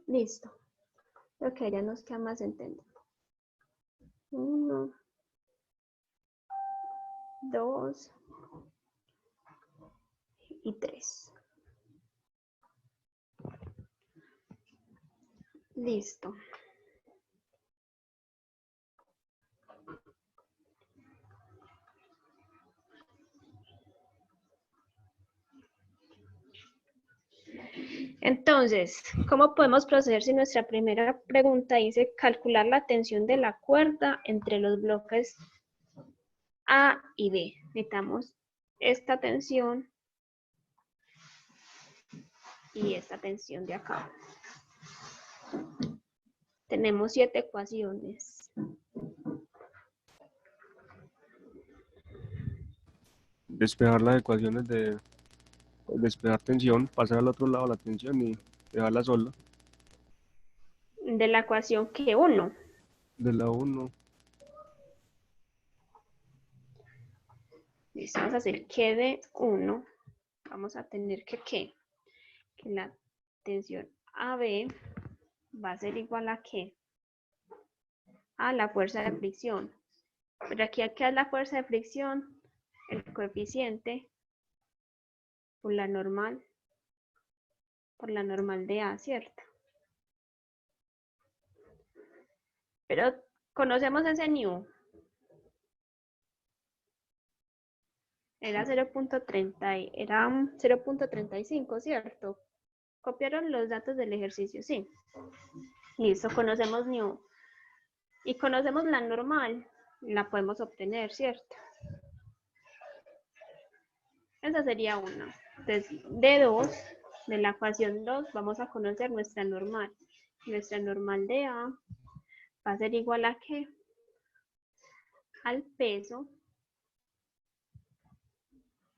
Listo. Ok, ya nos queda más entender. 1, 2 y 3. Listo. Entonces, ¿cómo podemos proceder si nuestra primera pregunta dice calcular la tensión de la cuerda entre los bloques A y B? Necesitamos esta tensión y esta tensión de acá. Tenemos 7 ecuaciones. Despejar las ecuaciones de despejar tensión, pasar al otro lado la tensión y dejarla sola. De la ecuación que 1. De la 1. Listo, vamos a hacer que de 1. Vamos a tener que la tensión AB va a ser igual a ¿qué? A la fuerza de fricción. Pero aquí es la fuerza de fricción, el coeficiente por la normal de A, ¿cierto? Pero conocemos ese nu. Era 0.35, ¿cierto? Copiaron los datos del ejercicio, sí. Listo, conocemos nu. y conocemos la normal, la podemos obtener, ¿cierto? Esa sería una. Entonces, de 2, de la ecuación 2, vamos a conocer nuestra normal. Nuestra normal de A va a ser igual a ¿qué? Al peso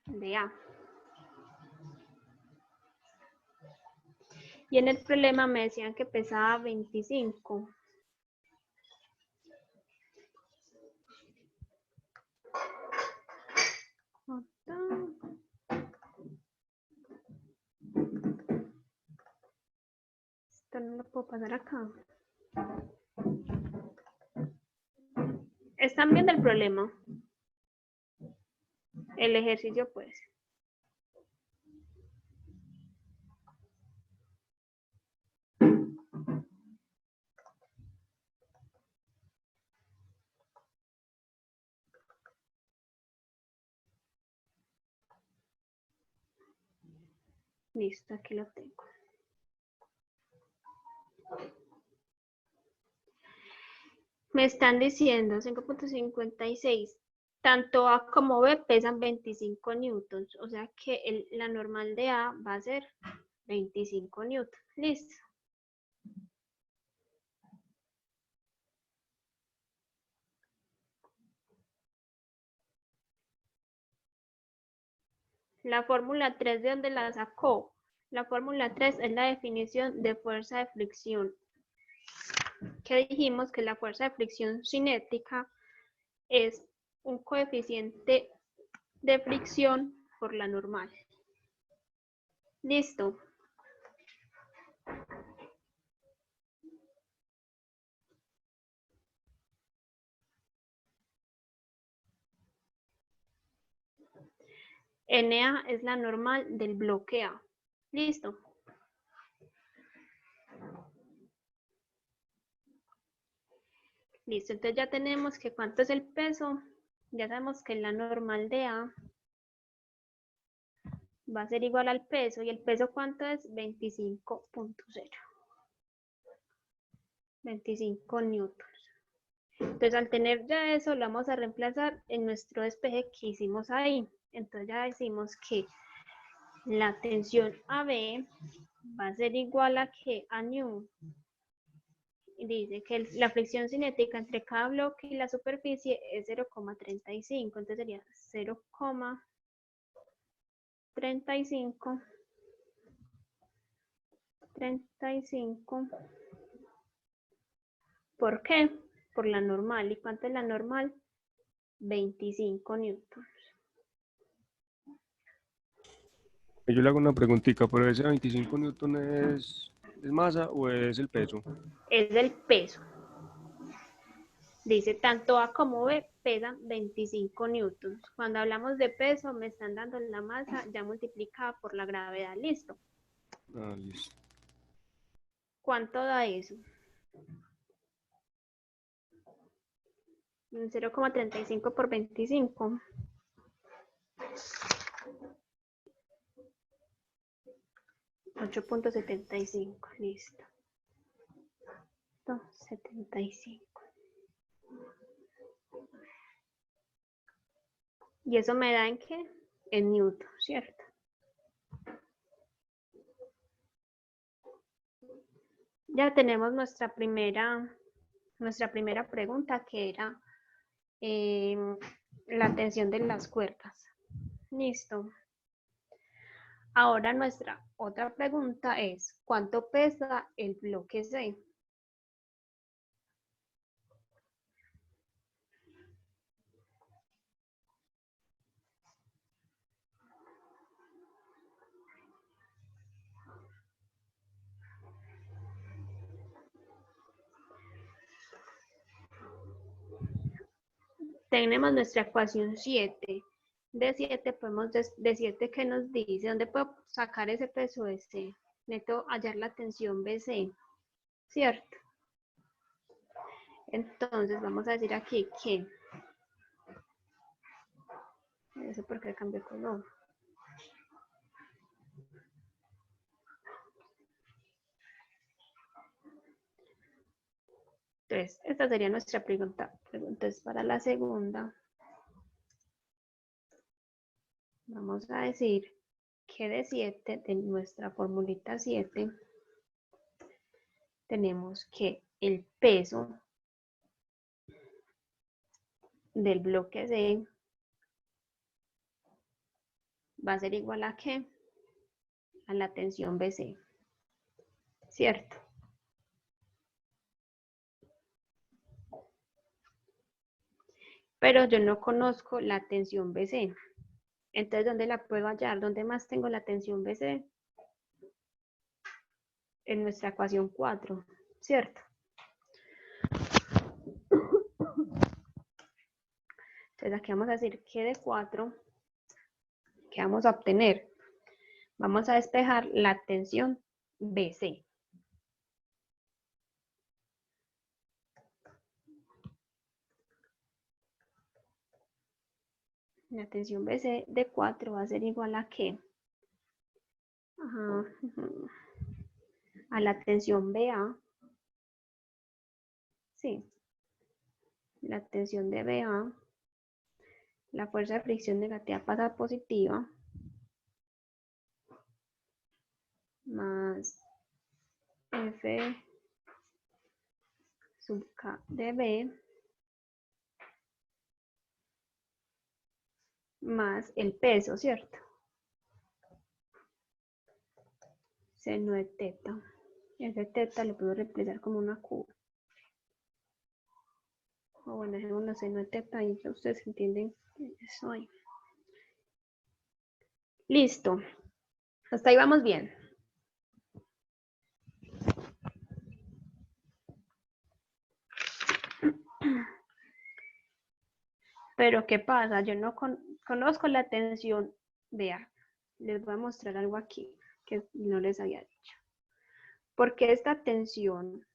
de A. Y en el problema me decían que pesaba 25. Esto no lo puedo pasar acá. ¿Están viendo el problema? El ejercicio, pues. Listo, aquí lo tengo. Me están diciendo 5.56. Tanto A como B pesan 25 newtons. O sea que la normal de A va a ser 25 newtons. Listo. La fórmula 3, ¿de dónde la sacó? La fórmula 3 es la definición de fuerza de fricción. Que dijimos que la fuerza de fricción cinética es un coeficiente de fricción por la normal. Listo. NA es la normal del bloque A. Listo. Listo, entonces ya tenemos que cuánto es el peso. Ya sabemos que la normal de A va a ser igual al peso. ¿Y el peso cuánto es? 25.0. 25 newtons. Entonces al tener ya eso, lo vamos a reemplazar en nuestro despeje que hicimos ahí. Entonces ya decimos que la tensión AB va a ser igual a que a new. Y dice que la fricción cinética entre cada bloque y la superficie es 0,35. Entonces sería 0,35. 35. ¿Por qué? Por la normal. ¿Y cuánto es la normal? 25 newtons. Yo le hago una preguntita, ¿pero ese 25 newton es masa o es el peso? Es el peso. Dice, tanto A como B pesan 25 newtons. Cuando hablamos de peso, me están dando la masa ya multiplicada por la gravedad. ¿Listo? Ah, listo. ¿Cuánto da eso? 0,35 por 25. 8.75. Listo. 75. ¿Y eso me da en qué? En newton, ¿cierto? Ya tenemos nuestra primera pregunta, que era la tensión de las cuerdas. Listo. Ahora nuestra otra pregunta es, ¿cuánto pesa el bloque C? Tenemos nuestra ecuación 7. De 7 podemos, de 7 que nos dice, ¿dónde puedo sacar ese peso de C? Necesito hallar la tensión BC, ¿cierto? Entonces vamos a decir aquí que, no sé por qué cambié color. Entonces, esta sería nuestra pregunta. Entonces, para la segunda, vamos a decir que de 7, de nuestra formulita 7, tenemos que el peso del bloque C va a ser igual a ¿qué? A la tensión BC, ¿cierto? Pero yo no conozco la tensión BC. Entonces, ¿dónde la puedo hallar? ¿Dónde más tengo la tensión BC? En nuestra ecuación 4, ¿cierto? Entonces, aquí vamos a decir que de 4, ¿qué vamos a obtener? Vamos a despejar la tensión BC. La tensión BC de 4 va a ser igual a ¿qué? A la tensión BA. Sí. La tensión de BA. La fuerza de fricción negativa pasa a positiva. Más F sub K de B. Más el peso, ¿cierto? Seno de teta. Ese teta lo puedo reemplazar como una curva. O bueno, dejemos la seno de teta y ya ustedes entienden eso ahí. Listo. Hasta ahí vamos bien. Pero ¿qué pasa? Yo no conozco la tensión. Vea, les voy a mostrar algo aquí que no les había dicho. Porque esta tensión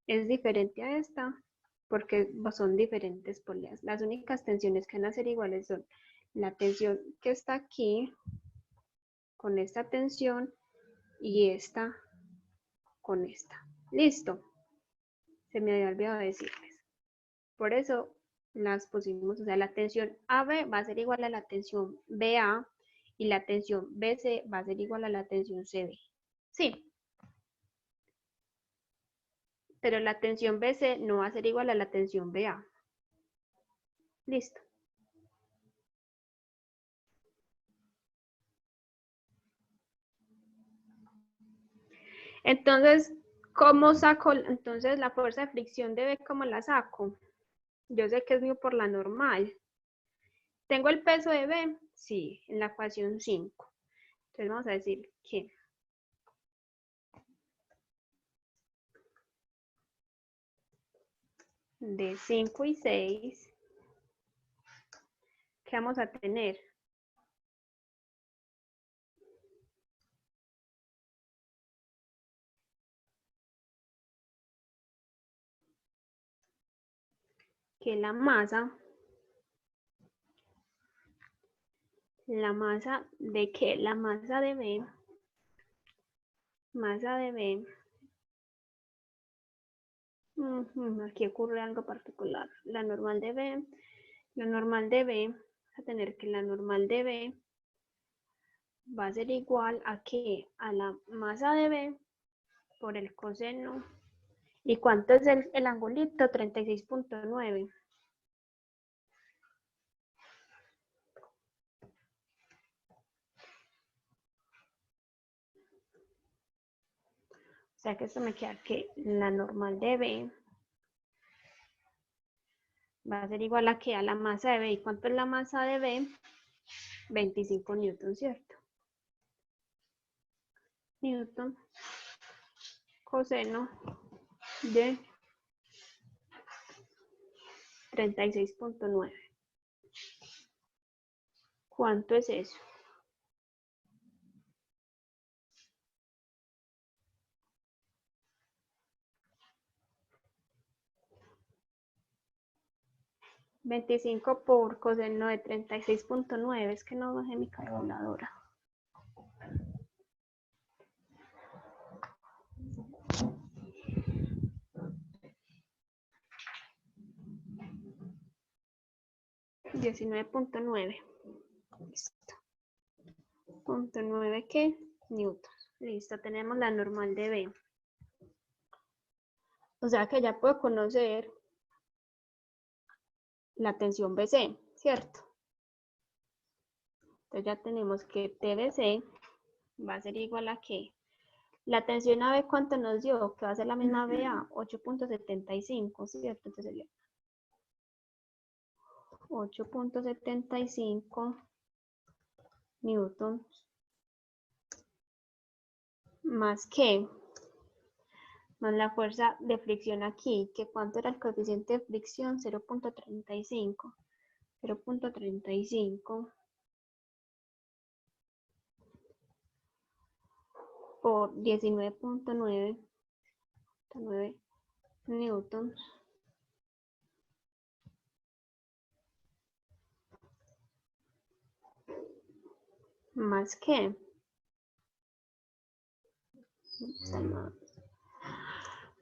es diferente a esta, porque son diferentes poleas. Las únicas tensiones que van a ser iguales son la tensión que está aquí con esta tensión y esta con esta. Listo. Se me había olvidado decirles. Por eso las pusimos, o sea, la tensión AB va a ser igual a la tensión BA y la tensión BC va a ser igual a la tensión CB. Sí. Pero la tensión BC no va a ser igual a la tensión BA. Listo. Entonces, ¿cómo saco? Entonces, la fuerza de fricción de B, ¿cómo la saco? Yo sé que es mu por la normal. ¿Tengo el peso de B? Sí, en la ecuación 5. Entonces, vamos a decir que de 5 y 6, ¿qué vamos a tener? Que la masa de que la masa de B, aquí ocurre algo particular. La normal de B, a tener que la normal de B va a ser igual a que a la masa de B por el coseno. ¿Y cuánto es el angulito? 36.9. O sea que esto me queda que la normal de B va a ser igual a que a la masa de B. ¿Y cuánto es la masa de B? 25 newton, ¿cierto? Newton coseno de 36.9. ¿Cuánto es eso? $25 por coseno de 36.9. Es que no bajé mi calculadora. 19.9. Listo. .9 ¿qué? Newtons. Listo, tenemos la normal de B. O sea que ya puedo conocer la tensión BC, ¿cierto? Entonces ya tenemos que TBC va a ser igual a ¿qué? La tensión AB, ¿cuánto nos dio? Que va a ser la misma BA, 8.75, ¿cierto? Entonces sería 8.75 newtons más que más la fuerza de fricción aquí, que cuánto era el coeficiente de fricción, 0.35. 0.35 por 19.9 newtons más que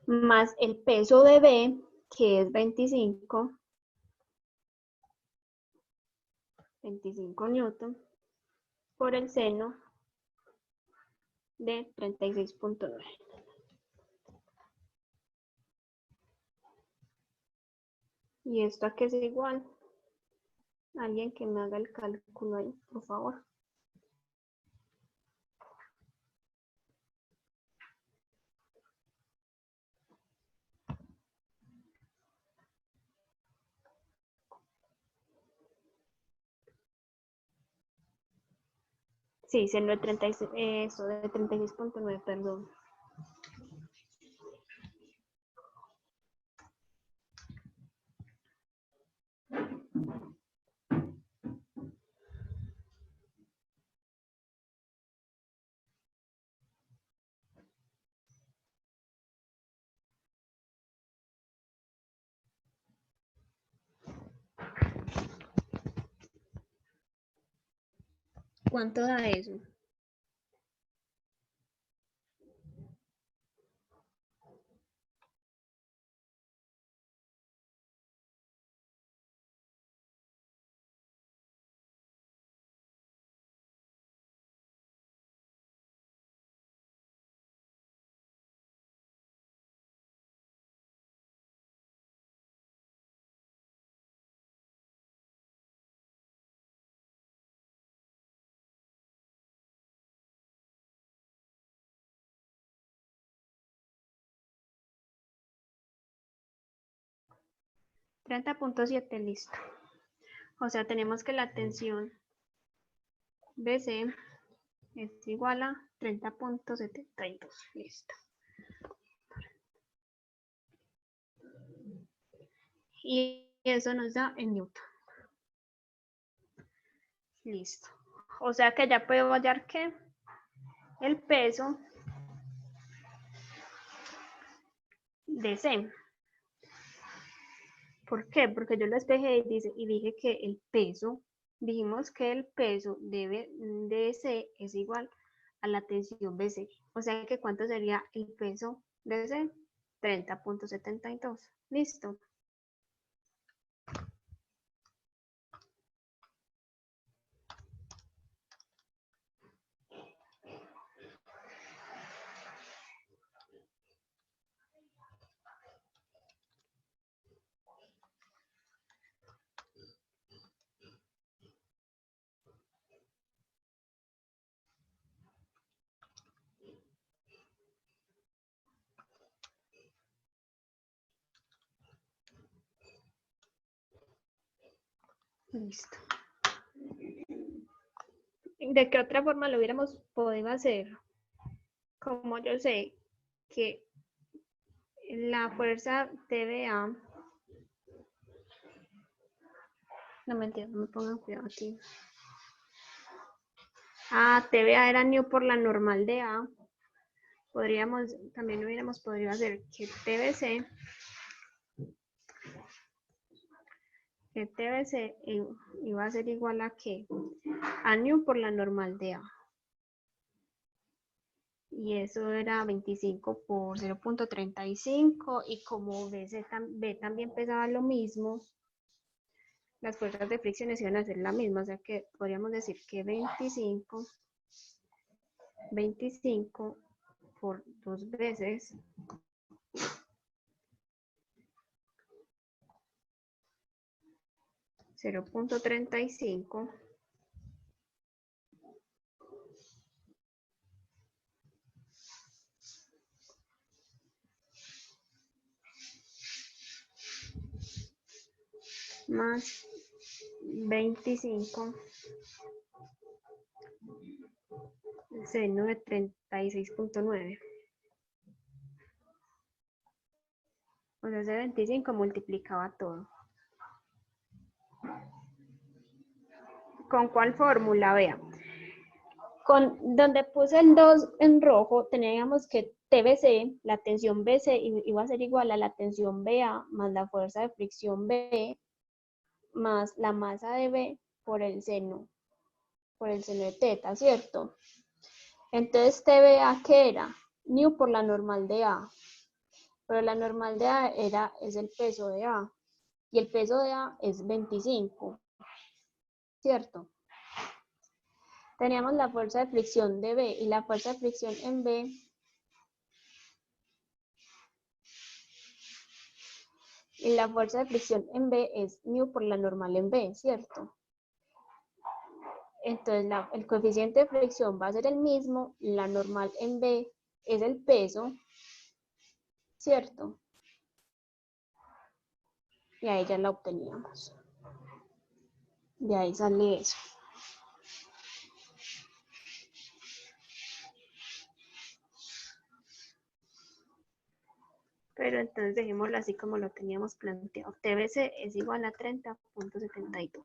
más el peso de B, que es 25 newton por el seno de 36.9. ¿Y esto a qué es igual? Alguien que me haga el cálculo ahí, por favor. Sí, seno de 36, eso, de 36.9, perdón. ¿Cuánto da eso? $30.7, listo. O sea, tenemos que la tensión BC es igual a 30.72, listo. Y eso nos da en newton. Listo. O sea que ya puedo hallar que el peso de C. ¿Por qué? Porque yo lo despejé y dije que el peso, dijimos que el peso de C es igual a la tensión BC. O sea que ¿cuánto sería el peso de C? 30.72. Listo. Listo. ¿De qué otra forma lo hubiéramos podido hacer? Como yo sé que la fuerza TVA, no mentira, no me pongan cuidado aquí. TVA era new por la normal de A. También hubiéramos podido hacer que TBC iba a ser igual a ¿qué? A new por la normal de A. Y eso era 25 por 0.35 y como B también pesaba lo mismo las fuerzas de fricciones iban a ser la misma, o sea que podríamos decir que 25 por 2 veces 0.35 más 25 seno de 36.9. O sea, ese 25 multiplicaba todo. ¿Con cuál fórmula? Vea. Con donde puse el 2 en rojo, teníamos que TBC, la tensión BC, iba a ser igual a la tensión BA más la fuerza de fricción B más la masa de B por el seno de teta, ¿cierto? Entonces, TBA, ¿qué era? Nu por la normal de A. Pero la normal de A es el peso de A. Y el peso de A es 25, ¿cierto? Teníamos la fuerza de fricción de B y la fuerza de fricción en B es nu por la normal en B, ¿cierto? Entonces el coeficiente de fricción va a ser el mismo, la normal en B es el peso, ¿cierto? Y ahí ya la obteníamos. De ahí sale eso. Pero entonces dejémoslo así como lo teníamos planteado. TBC es igual a 30.72.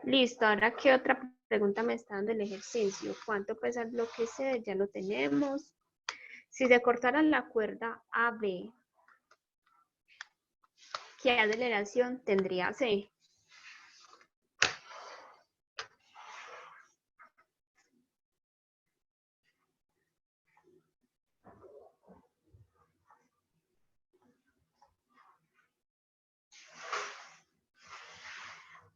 Listo, ahora qué otra pregunta me está dando el ejercicio. ¿Cuánto pesa el bloque C? Ya lo tenemos. Si se cortara la cuerda AB, ¿qué aceleración tendría C?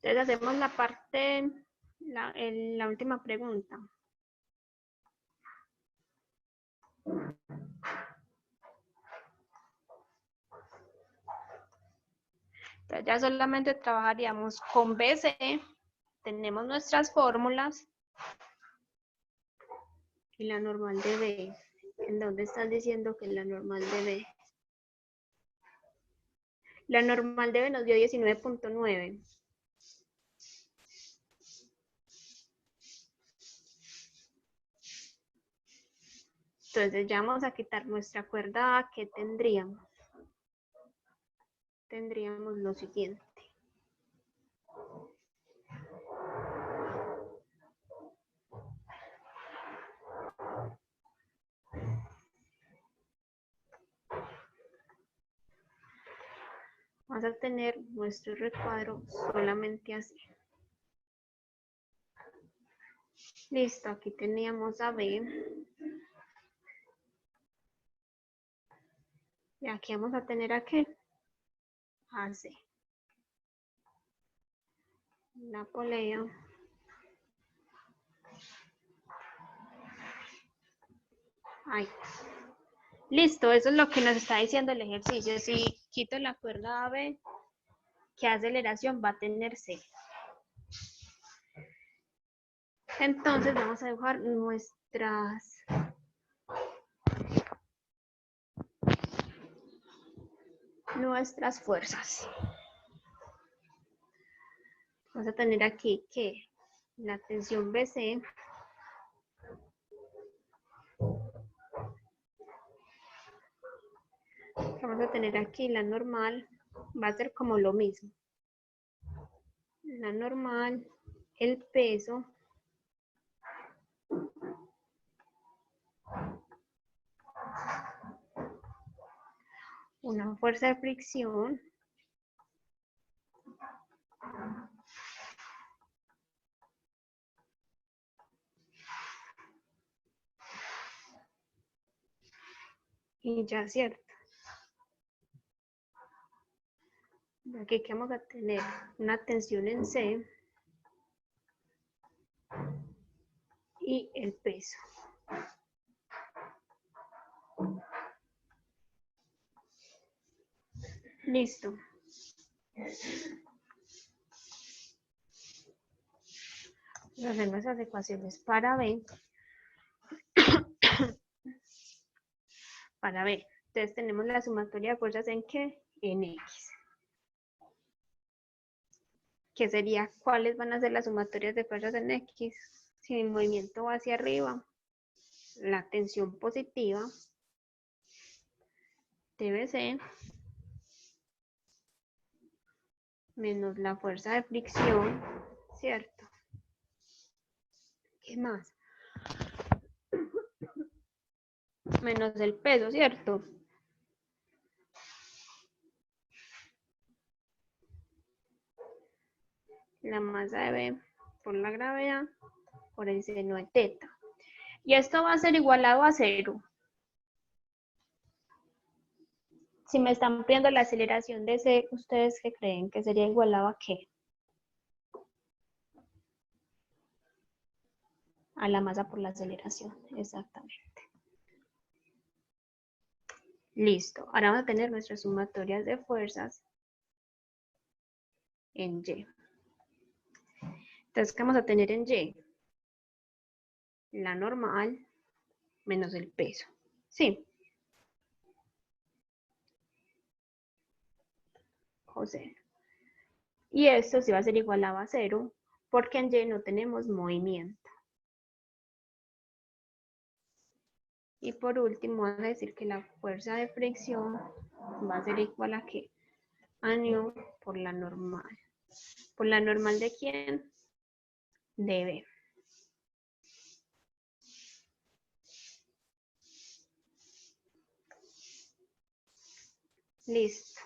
Entonces hacemos la parte, la última pregunta. Entonces ya solamente trabajaríamos con BC, tenemos nuestras fórmulas y la normal de B. ¿En dónde están diciendo que la normal de B? La normal de B nos dio 19.9. Entonces ya vamos a quitar nuestra cuerda A, ¿qué tendríamos? Tendríamos lo siguiente. Vamos a tener nuestro recuadro solamente así. Listo, aquí teníamos a B. Y aquí vamos a tener a qué? A C. La polea. Ahí. Listo, eso es lo que nos está diciendo el ejercicio. Si quito la cuerda AB, ¿qué aceleración va a tener C? Entonces vamos a dibujar nuestras fuerzas. Vamos a tener aquí que la tensión BC vamos a tener aquí la normal, va a ser como lo mismo. La normal, el peso, una fuerza de fricción, y ya, ¿cierto? Aquí que vamos a tener una tensión en C y el peso. Listo. Hacer nuestras ecuaciones para B. Para B. Entonces tenemos la sumatoria de fuerzas en ¿qué? En X. ¿Qué sería? ¿Cuáles van a ser las sumatorias de fuerzas en X? Si el movimiento va hacia arriba, la tensión positiva debe ser menos la fuerza de fricción, ¿cierto? ¿Qué más? Menos el peso, ¿cierto? La masa de B por la gravedad por el seno de teta. Y esto va a ser igualado a 0. Si me están pidiendo la aceleración de C, ¿ustedes qué creen? ¿Que sería igualado a qué? A la masa por la aceleración, exactamente. Listo. Ahora vamos a tener nuestras sumatorias de fuerzas en Y. Entonces, ¿qué vamos a tener en Y? La normal menos el peso. Sí. José. Y esto sí va a ser igualado a 0 porque en Y no tenemos movimiento. Y por último, vamos a decir que la fuerza de fricción va a ser igual a ¿qué? A nu por la normal. ¿Por la normal de quién? De B. Listo.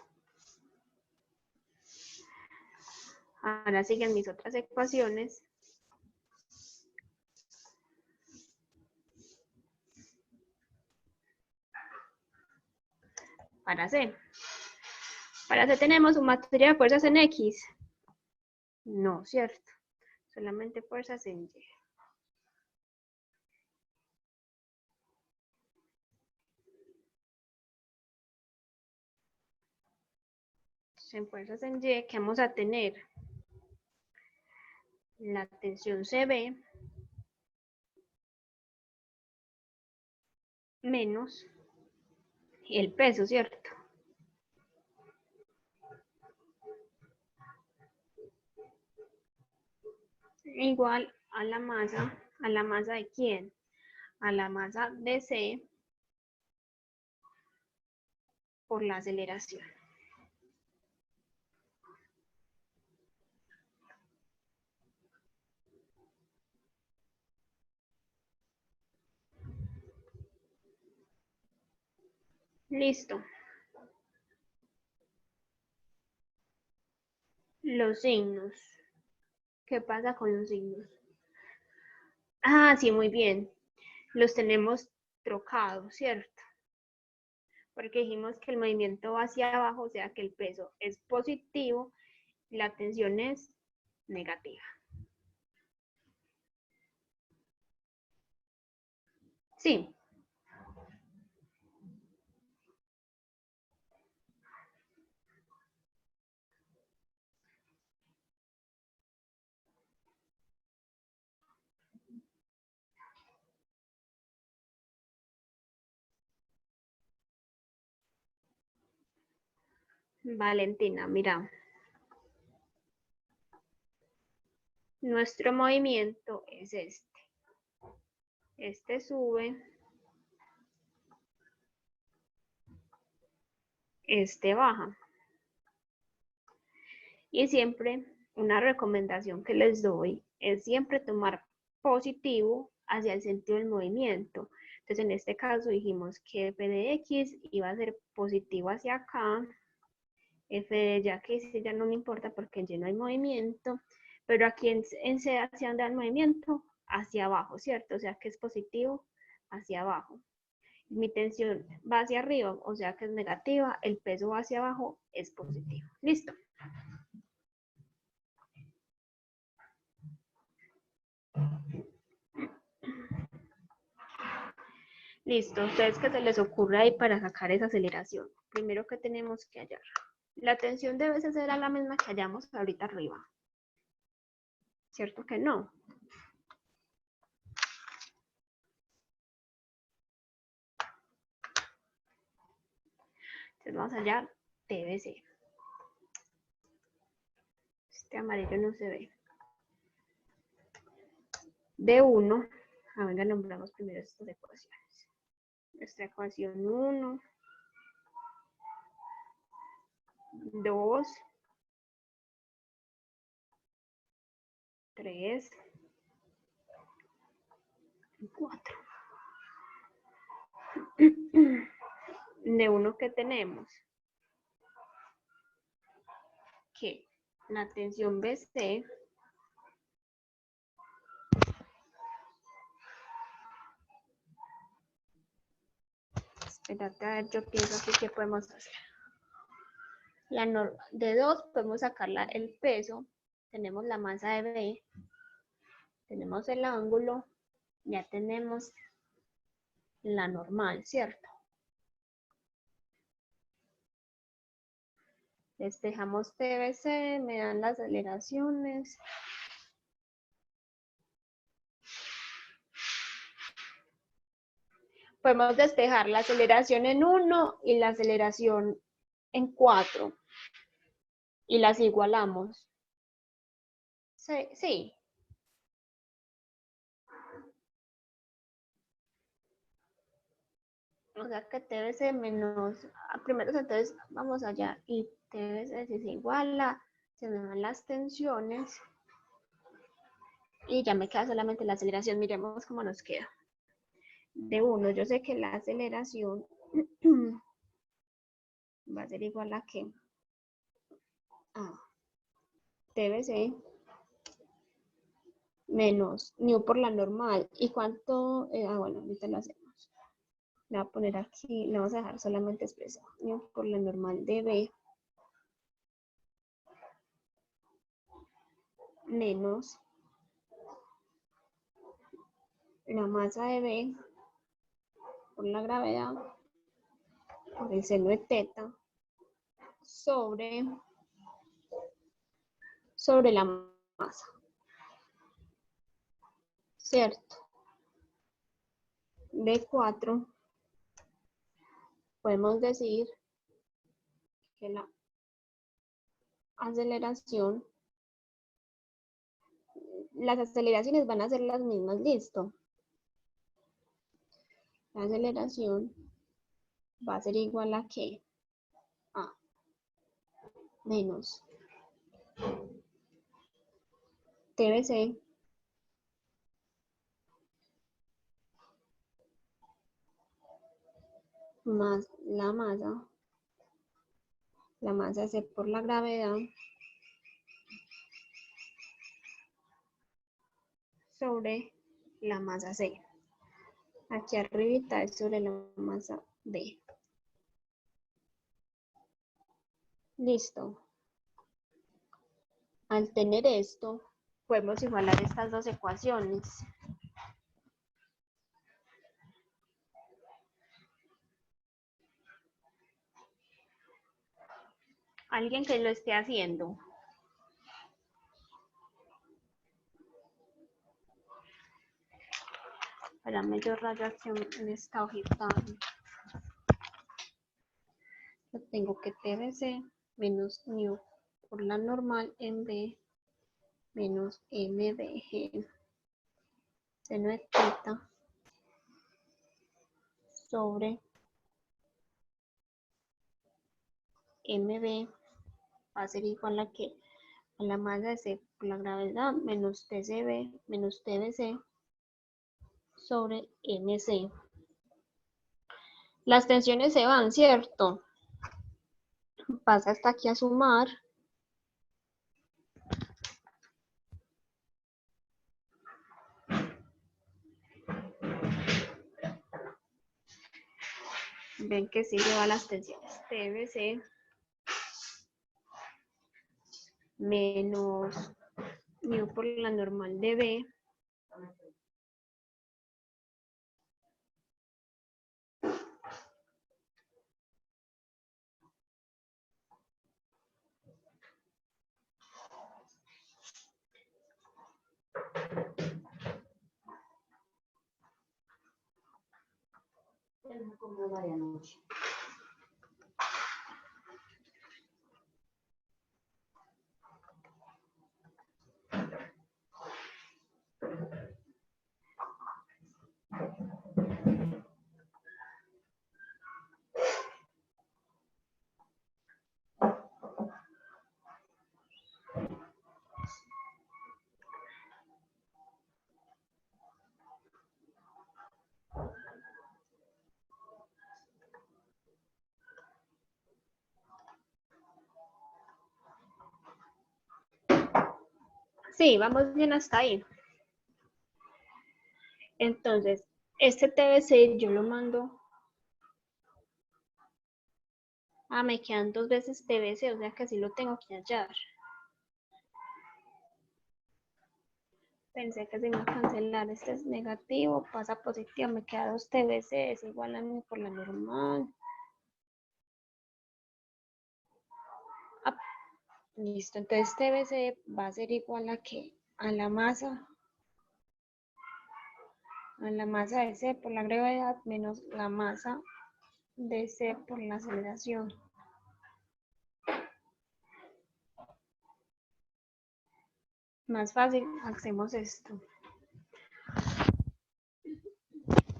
Ahora siguen mis otras ecuaciones. Para C. Para C tenemos sumatoria de fuerzas en X. No, ¿cierto? Solamente fuerzas en Y. En fuerzas en Y, que vamos a tener la tensión CB menos el peso, ¿cierto? Igual a la masa de quién? A la masa de C por la aceleración. Listo. Los signos. ¿Qué pasa con los signos? Ah, sí, muy bien. Los tenemos trocados, ¿cierto? Porque dijimos que el movimiento va hacia abajo, o sea que el peso es positivo y la tensión es negativa. Sí. Valentina, mira. Nuestro movimiento es este. Este sube. Este baja. Y siempre una recomendación que les doy es siempre tomar positivo hacia el sentido del movimiento. Entonces en este caso dijimos que f de x iba a ser positivo hacia acá, f de ya que ya no me importa porque ya no hay movimiento, pero aquí en C hacia dónde va el movimiento, hacia abajo, ¿cierto? O sea que es positivo hacia abajo. Mi tensión va hacia arriba, o sea que es negativa, el peso va hacia abajo, es positivo. Listo. Listo, ¿ustedes qué se les ocurre ahí para sacar esa aceleración? Primero que tenemos que hallar. La tensión debe ser la misma que hallamos ahorita arriba. ¿Cierto que no? Entonces vamos a hallar TBC. Este amarillo no se ve. D1. Venga, nombramos primero estas ecuaciones. Nuestra ecuación 1, 2, 3, 4. D1 que tenemos. Que la tensión BC espérate, a ver, yo pienso aquí qué podemos hacer. De 2 podemos sacar el peso, tenemos la masa de B, tenemos el ángulo, ya tenemos la normal, ¿cierto? Despejamos TBC, me dan las aceleraciones. Podemos despejar la aceleración en 1 y la aceleración en 4. Y las igualamos. Sí, sí. O sea que TBC menos, primero entonces vamos allá y TBC si se iguala, se me van las tensiones y ya me queda solamente la aceleración. Miremos cómo nos queda. De 1, yo sé que la aceleración va a ser igual a ¿qué? A TBC menos nu por la normal. ¿Y cuánto? Bueno, ahorita lo hacemos. Le voy a poner aquí, le vamos a dejar solamente expresado. Nu por la normal de B menos la masa de B por la gravedad por el seno de teta sobre la masa. ¿Cierto? De 4 podemos decir que la aceleración, las aceleraciones van a ser las mismas, listo. La aceleración va a ser igual a ¿qué? A menos TBC más la masa C por la gravedad sobre la masa C. Aquí arribita es sobre la masa B. Listo. Al tener esto, podemos igualar estas dos ecuaciones. ¿Alguien que lo esté haciendo? Espérame, yo rayo aquí en esta hojita. Yo tengo que TBC menos nu por la normal en B menos MBG seno de teta sobre MB va a ser igual a que a la masa de C por la gravedad menos TCB menos TBC sobre MC. Las tensiones se van, ¿cierto? Pasa hasta aquí a sumar. Ven que sí lleva las tensiones. TBC menos mu por la normal de B Como vaya noche. Sí, vamos bien hasta ahí. Entonces, este TBC yo lo mando. Me quedan 2 veces TBC, o sea que sí lo tengo que hallar. Pensé que se iba a cancelar. Este es negativo, pasa positivo, me queda 2 TBC, es igual a mu por la normal. Listo, entonces TBC va a ser igual a ¿qué? A la masa de C por la gravedad menos la masa de C por la aceleración. Más fácil, hacemos esto.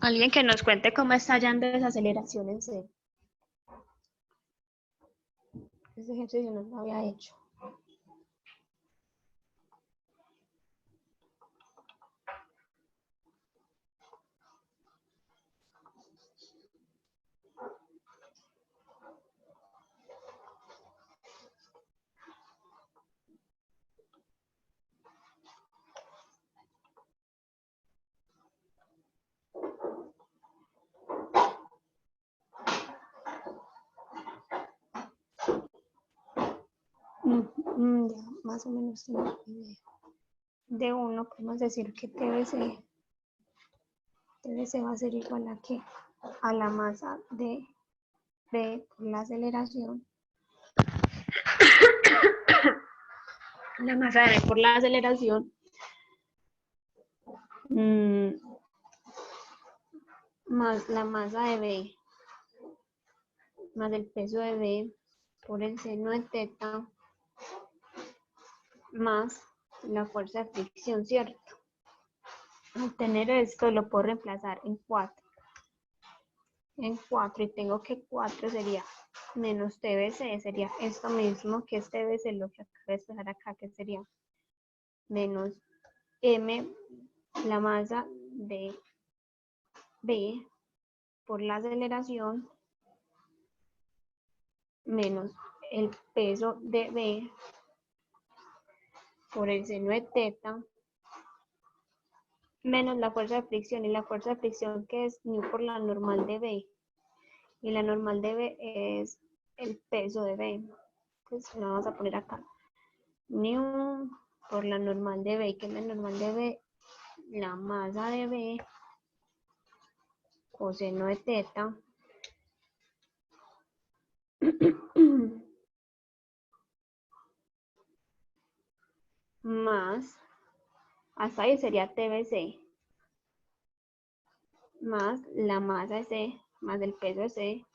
Alguien que nos cuente cómo está hallando esa aceleración en C. Ese ejercicio no lo había hecho. Ya, más o menos tengo idea. De 1 podemos decir que TBC va a ser igual a ¿qué? A la masa de B por la aceleración. La masa de B por la aceleración más la masa de B más el peso de B por el seno de teta más la fuerza de fricción, ¿cierto? Al tener esto lo puedo reemplazar en 4. En 4 y tengo que 4 sería menos TBC, sería esto mismo que es TBC, lo que acabo de expresar acá, que sería menos M, la masa de B por la aceleración, menos el peso de B por el seno de teta, menos la fuerza de fricción, y la fuerza de fricción que es mu por la normal de B, y la normal de B es el peso de B. Entonces lo vamos a poner acá, mu por la normal de B, que es la normal de B, la masa de B coseno de teta más, hasta ahí sería TBC, más la masa de C más el peso de C,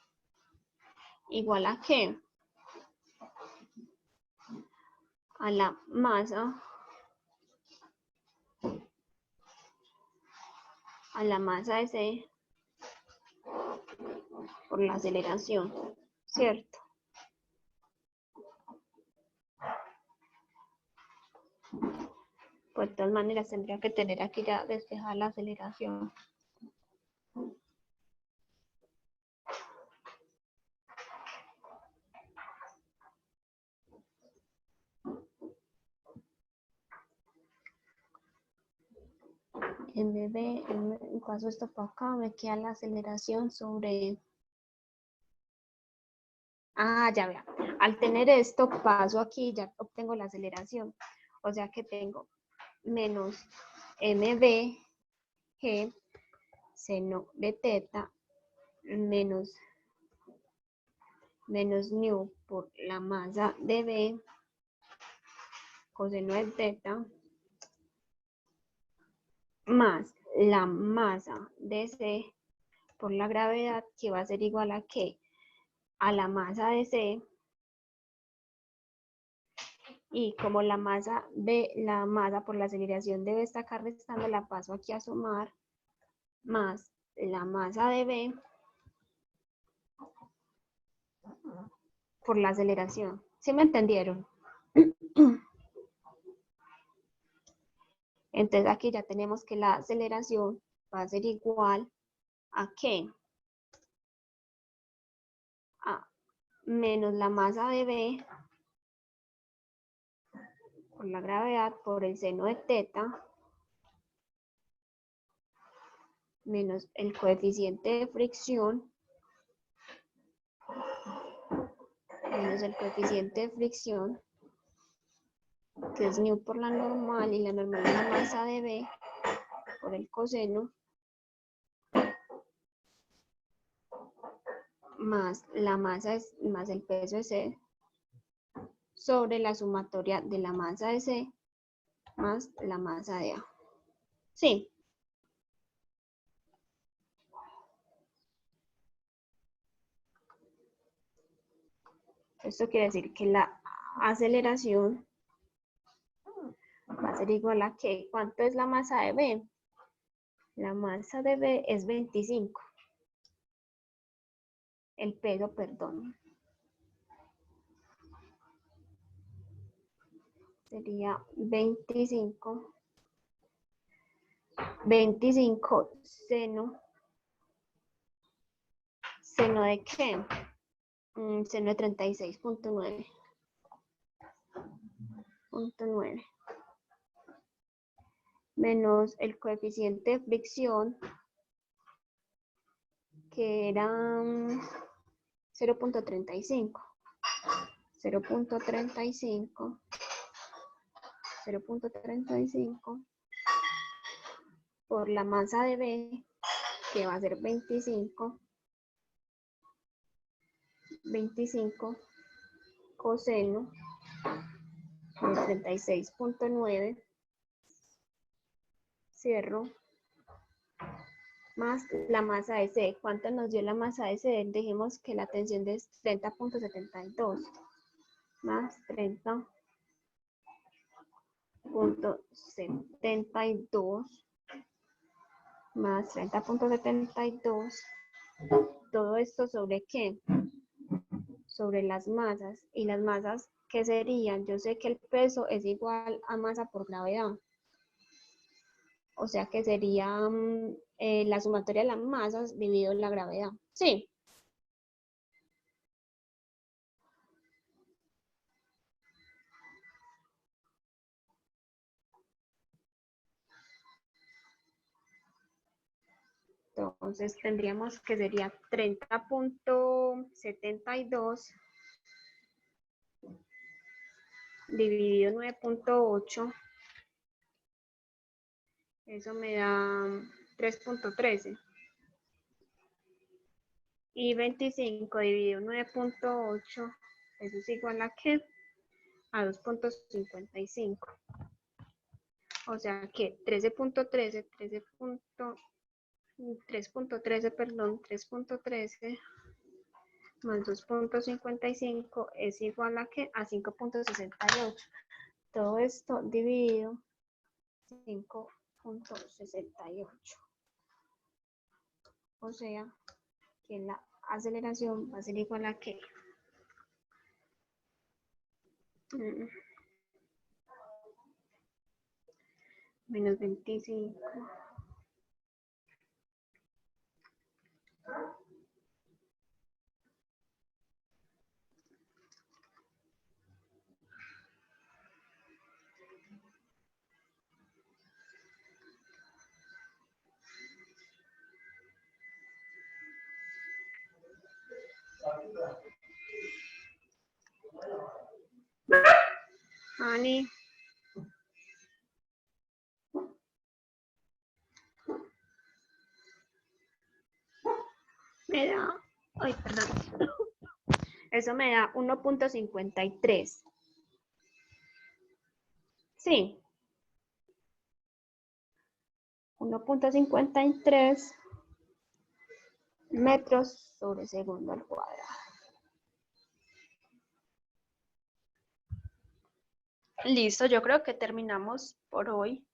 igual a ¿qué? A la masa de C por la aceleración, ¿cierto? Pues de todas maneras tendría que tener aquí ya despejada la aceleración. En paso esto para acá, me queda la aceleración sobre Ya vea. Al tener esto, paso aquí y ya obtengo la aceleración. O sea que tengo menos mv g seno de teta menos nu por la masa de b coseno de teta más la masa de c por la gravedad, que va a ser igual a ¿qué? A la masa de c. Y como la masa por la aceleración de B está acá restando, la paso aquí a sumar, más la masa de B por la aceleración. ¿Sí me entendieron? Entonces aquí ya tenemos que la aceleración va a ser igual a ¿qué? A menos la masa de B por la gravedad por el seno de teta menos el coeficiente de fricción que es nu por la normal, y la normal es la masa de B por el coseno, más la masa más el peso de C sobre la sumatoria de la masa de C más la masa de A. Sí. Esto quiere decir que la aceleración va a ser igual a ¿qué? ¿Cuánto es la masa de B? La masa de B es 25. El peso, perdón. Sería 25 seno. ¿Seno de qué? Seno de 36.9. Menos el coeficiente de fricción, que era 0.35. 0.35 por la masa de B, que va a ser 25 coseno de 36.9, cierro, más la masa de C. ¿Cuánto nos dio la masa de C? Dejemos que la tensión es 30.72 más 30.72 más 30.72. Todo esto sobre ¿qué? Sobre las masas. ¿Y las masas qué serían? Yo sé que el peso es igual a masa por gravedad. O sea que sería la sumatoria de las masas dividido la gravedad. Sí. Entonces tendríamos que sería 30.72 dividido 9.8. Eso me da 3.13. Y 25 dividido 9.8, eso es igual a ¿qué? A 2.55. O sea que 3.13, perdón, 3.13 más 2.55 es igual a ¿qué? A 5.68. Todo esto dividido 5.68. O sea que la aceleración va a ser igual a ¿qué? Menos 25. Ani. Me da, ay, perdón. Eso me da 1.53. Sí. 1.53 metros sobre segundo al cuadrado. Listo, yo creo que terminamos por hoy.